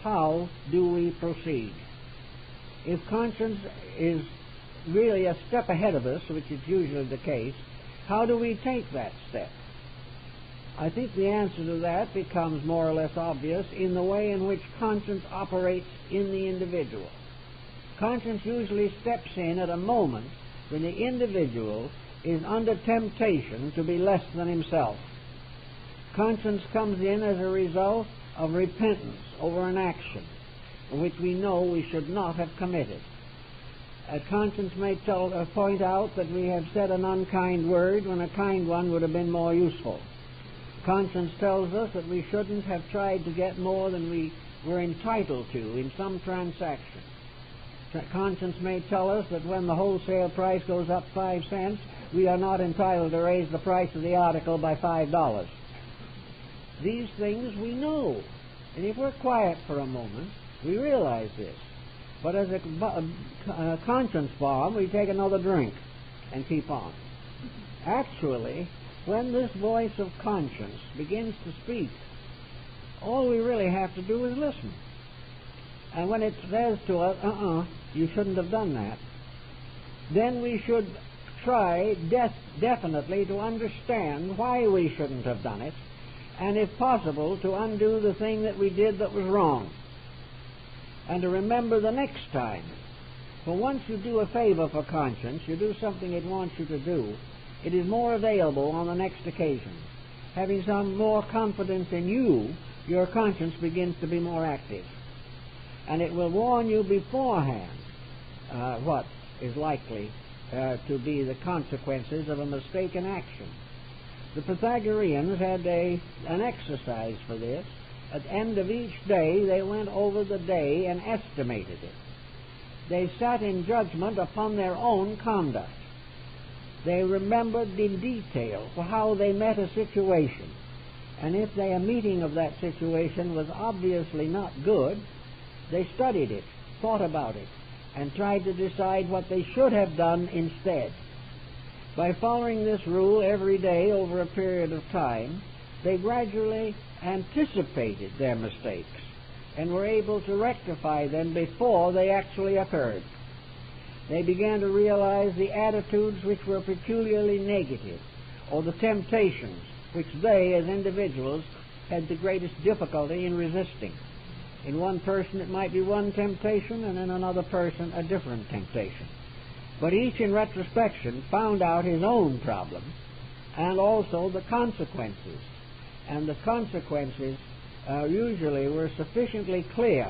how do we proceed? If conscience is really a step ahead of us, which is usually the case, how do we take that step? I think the answer to that becomes more or less obvious in the way in which conscience operates in the individual. Conscience usually steps in at a moment when the individual is under temptation to be less than himself. Conscience comes in as a result of repentance over an action which we know we should not have committed. A conscience may point out that we have said an unkind word when a kind one would have been more useful. Conscience tells us that we shouldn't have tried to get more than we were entitled to in some transaction. Conscience may tell us that when the wholesale price goes up 5 cents, we are not entitled to raise the price of the article by $5. These things we know. And if we're quiet for a moment, we realize this. But as a conscience bomb, we take another drink and keep on. Actually, when this voice of conscience begins to speak, all we really have to do is listen. And when it says to us, you shouldn't have done that, then we should try definitely to understand why we shouldn't have done it, and if possible, to undo the thing that we did that was wrong, and to remember the next time. For once you do a favor for conscience, you do something it wants you to do, it is more available on the next occasion. Having some more confidence in you, your conscience begins to be more active. And it will warn you beforehand what is likely to be the consequences of a mistaken action. The Pythagoreans had an exercise for this. At the end of each day, they went over the day and estimated it. They sat in judgment upon their own conduct. They remembered in detail how they met a situation. And if a meeting of that situation was obviously not good, they studied it, thought about it, and tried to decide what they should have done instead. By following this rule every day over a period of time, they gradually anticipated their mistakes and were able to rectify them before they actually occurred. They began to realize the attitudes which were peculiarly negative, or the temptations which they, as individuals, had the greatest difficulty in resisting. In one person it might be one temptation, and in another person a different temptation. But each, in retrospection, found out his own problem and also the consequences. And the consequences usually were sufficiently clear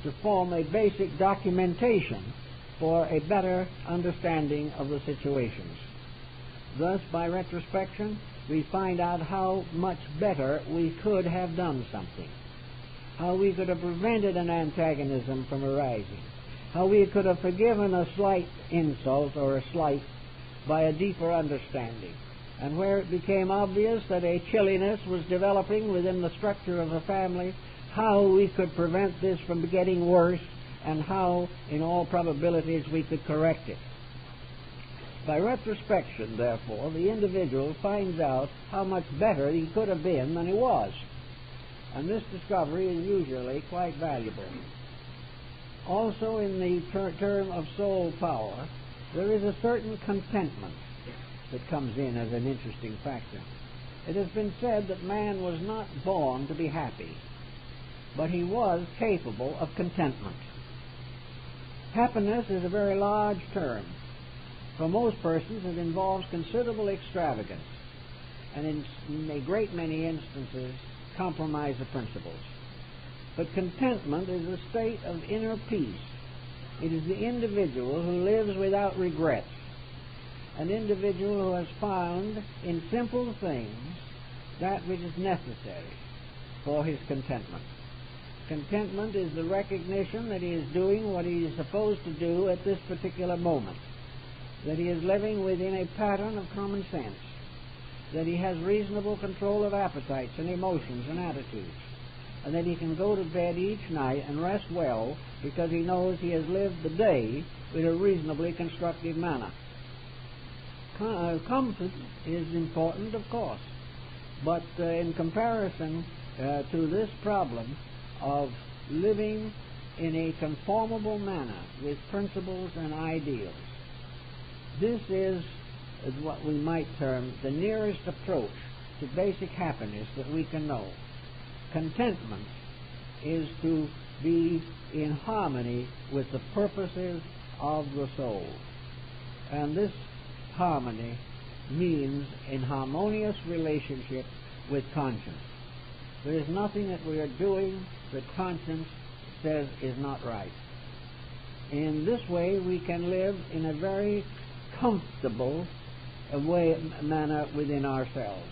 to form a basic documentation for a better understanding of the situations. Thus, by retrospection, we find out how much better we could have done something, how we could have prevented an antagonism from arising, how we could have forgiven a slight insult or a slight by a deeper understanding, and where it became obvious that a chilliness was developing within the structure of a family, how we could prevent this from getting worse, and how, in all probabilities, we could correct it. By retrospection, therefore, the individual finds out how much better he could have been than he was. And this discovery is usually quite valuable. Also, in the term of soul power, there is a certain contentment that comes in as an interesting factor. It has been said that man was not born to be happy, but he was capable of contentment. Happiness is a very large term. For most persons, it involves considerable extravagance, and in a great many instances, compromise of principles. But contentment is a state of inner peace. It is the individual who lives without regrets, an individual who has found in simple things that which is necessary for his contentment. Contentment is the recognition that he is doing what he is supposed to do at this particular moment, that he is living within a pattern of common sense, that he has reasonable control of appetites and emotions and attitudes, and that he can go to bed each night and rest well because he knows he has lived the day in a reasonably constructive manner. Comfort is important, of course, but in comparison to this problem of living in a conformable manner with principles and ideals, this is what we might term the nearest approach to basic happiness that we can know. Contentment is to be in harmony with the purposes of the soul. And this harmony means in harmonious relationship with conscience. There is nothing that we are doing that conscience says is not right. In this way, we can live in a very comfortable manner within ourselves.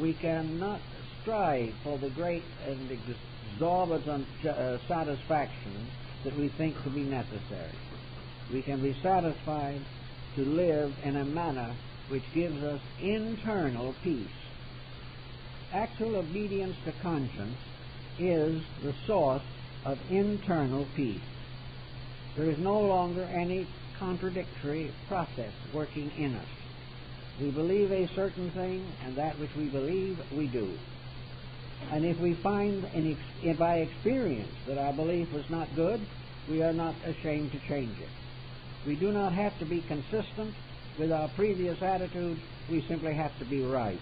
We cannot strive for the great and exorbitant satisfaction that we think to be necessary. We can be satisfied to live in a manner which gives us internal peace. Actual obedience to conscience is the source of internal peace. There is no longer any contradictory process working in us. We believe a certain thing, and that which we believe, we do. And if we find by experience that our belief was not good, we are not ashamed to change it. We do not have to be consistent with our previous attitudes. We simply have to be right.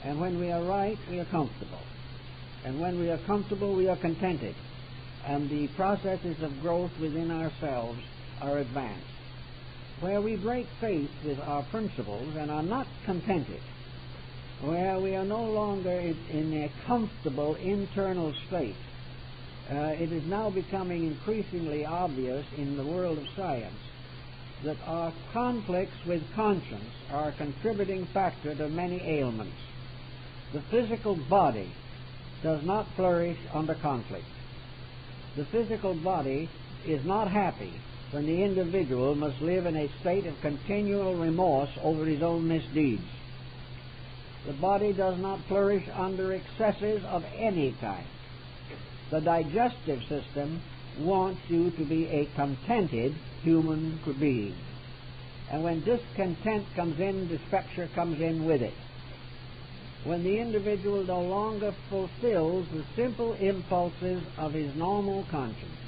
And when we are right, we are comfortable. And when we are comfortable, we are contented. And the processes of growth within ourselves are advanced. where we break faith with our principles and are not contented, where we are no longer in a comfortable internal state, it is now becoming increasingly obvious in the world of science that our conflicts with conscience are a contributing factor to many ailments. The physical body does not flourish under conflict. The physical body is not happy when the individual must live in a state of continual remorse over his own misdeeds. The body does not flourish under excesses of any kind. The digestive system wants you to be a contented human being. And when discontent comes in, dyspepsia comes in with it. When the individual no longer fulfills the simple impulses of his normal conscience,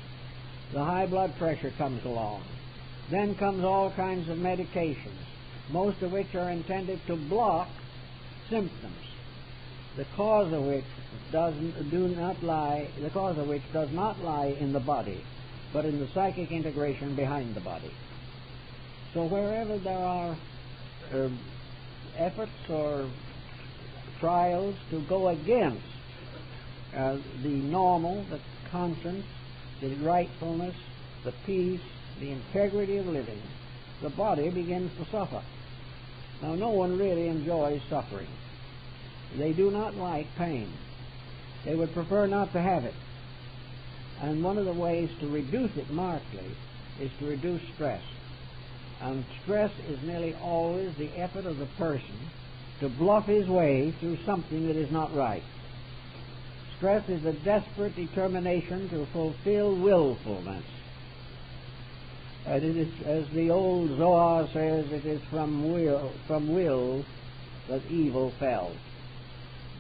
the high blood pressure comes along. Then comes all kinds of medications, most of which are intended to block symptoms, the cause of which does not lie in the body, but in the psychic integration behind the body. So wherever there are efforts or trials to go against the normal, the conscience, the rightfulness, the peace, the integrity of living, the body begins to suffer. Now, no one really enjoys suffering. They do not like pain. They would prefer not to have it. And one of the ways to reduce it markedly is to reduce stress. And stress is nearly always the effort of the person to bluff his way through something that is not right. Stress is a desperate determination to fulfill willfulness. And it is, as the old Zohar says, it is from will that evil fell.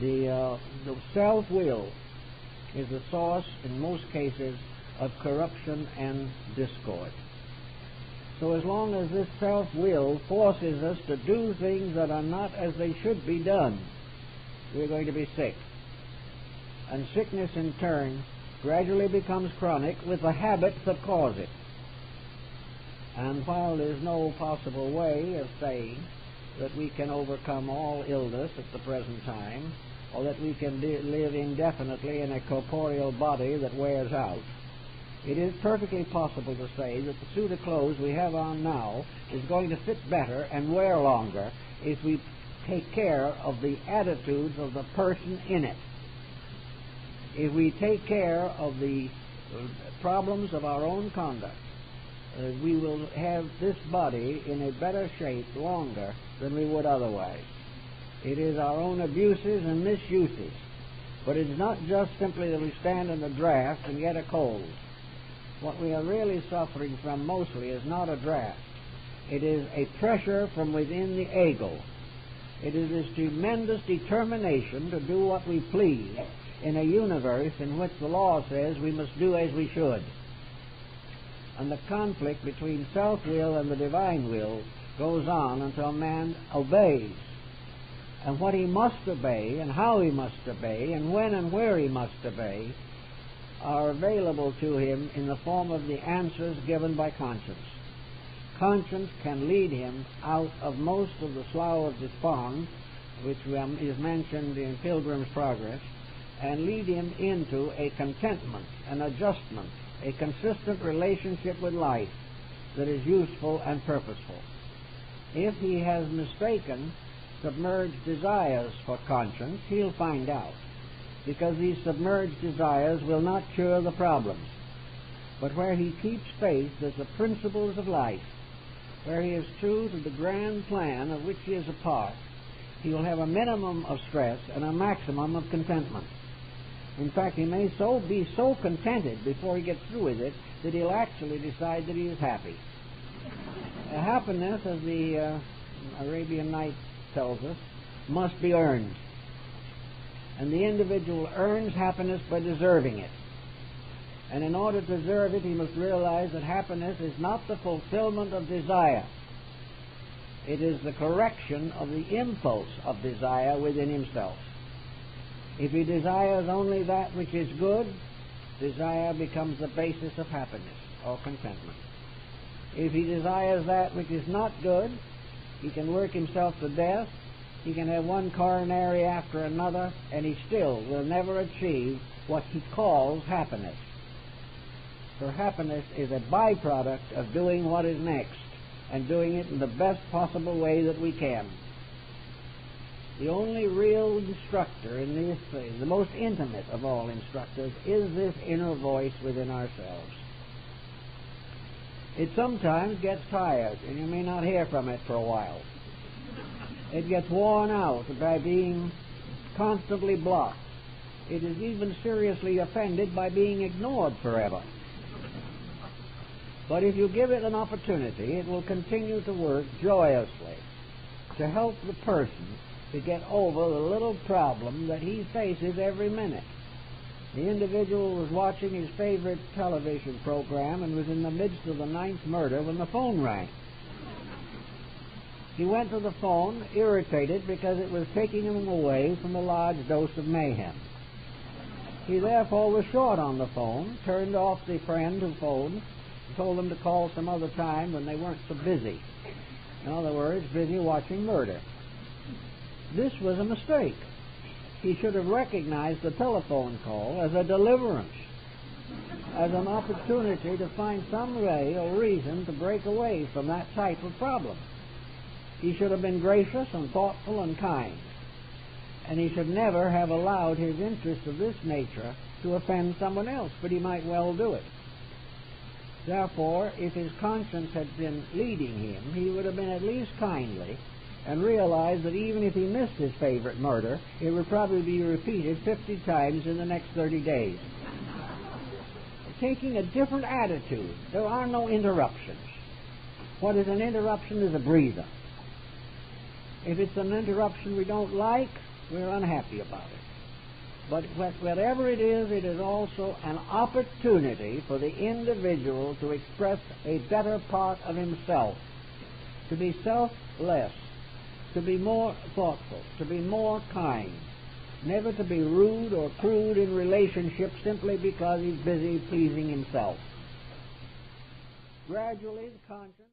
The self-will is the source, in most cases, of corruption and discord. So as long as this self-will forces us to do things that are not as they should be done, we're going to be sick. And sickness, in turn, gradually becomes chronic with the habits that cause it. And while there's no possible way of saying that we can overcome all illness at the present time, or that we can live indefinitely in a corporeal body that wears out, it is perfectly possible to say that the suit of clothes we have on now is going to fit better and wear longer if we take care of the attitudes of the person in it. If we take care of the problems of our own conduct, we will have this body in a better shape longer than we would otherwise. It is our own abuses and misuses. But it's not just simply that we stand in the draft and get a cold. What we are really suffering from mostly is not a draft. It is a pressure from within the ego. It is this tremendous determination to do what we please in a universe in which the law says we must do as we should. And the conflict between self-will and the divine will goes on until man obeys. And what he must obey, and how he must obey, and when and where he must obey, are available to him in the form of the answers given by conscience. Conscience can lead him out of most of the slough of despond, which is mentioned in Pilgrim's Progress, and lead him into a contentment, an adjustment, a consistent relationship with life that is useful and purposeful. If he has mistaken submerged desires for conscience, he'll find out, because these submerged desires will not cure the problems. But where he keeps faith with the principles of life, where he is true to the grand plan of which he is a part, he will have a minimum of stress and a maximum of contentment. In fact, he may be so contented before he gets through with it that he'll actually decide that he is happy. Happiness, as the Arabian Nights tells us, must be earned. And the individual earns happiness by deserving it. And in order to deserve it, he must realize that happiness is not the fulfillment of desire. It is the correction of the impulse of desire within himself. If he desires only that which is good, desire becomes the basis of happiness or contentment. If he desires that which is not good, he can work himself to death, he can have one coronary after another, and he still will never achieve what he calls happiness. For happiness is a byproduct of doing what is next, and doing it in the best possible way that we can. The only real instructor in this thing, the most intimate of all instructors, is this inner voice within ourselves. It sometimes gets tired, and you may not hear from it for a while. It gets worn out by being constantly blocked. It is even seriously offended by being ignored forever. But if you give it an opportunity, it will continue to work joyously to help the person to get over the little problem that he faces every minute. The individual was watching his favorite television program and was in the midst of the 9th murder when the phone rang. He went to the phone, irritated because it was taking him away from a large dose of mayhem. He therefore was short on the phone, turned off the friend who phoned, and told them to call some other time when they weren't so busy. In other words, busy watching murder. This was a mistake. He should have recognized the telephone call as a deliverance, as an opportunity to find some way or reason to break away from that type of problem. He should have been gracious and thoughtful and kind, and he should never have allowed his interest of this nature to offend someone else, but he might well do it. Therefore, if his conscience had been leading him, he would have been at least kindly and realized that even if he missed his favorite murder, it would probably be repeated 50 times in the next 30 days. Taking a different attitude. There are no interruptions. What is an interruption is a breather. If it's an interruption we don't like, we're unhappy about it. But whatever it is also an opportunity for the individual to express a better part of himself, to be selfless, to be more thoughtful, to be more kind, never to be rude or crude in relationships simply because he's busy pleasing himself. Gradually, the conscience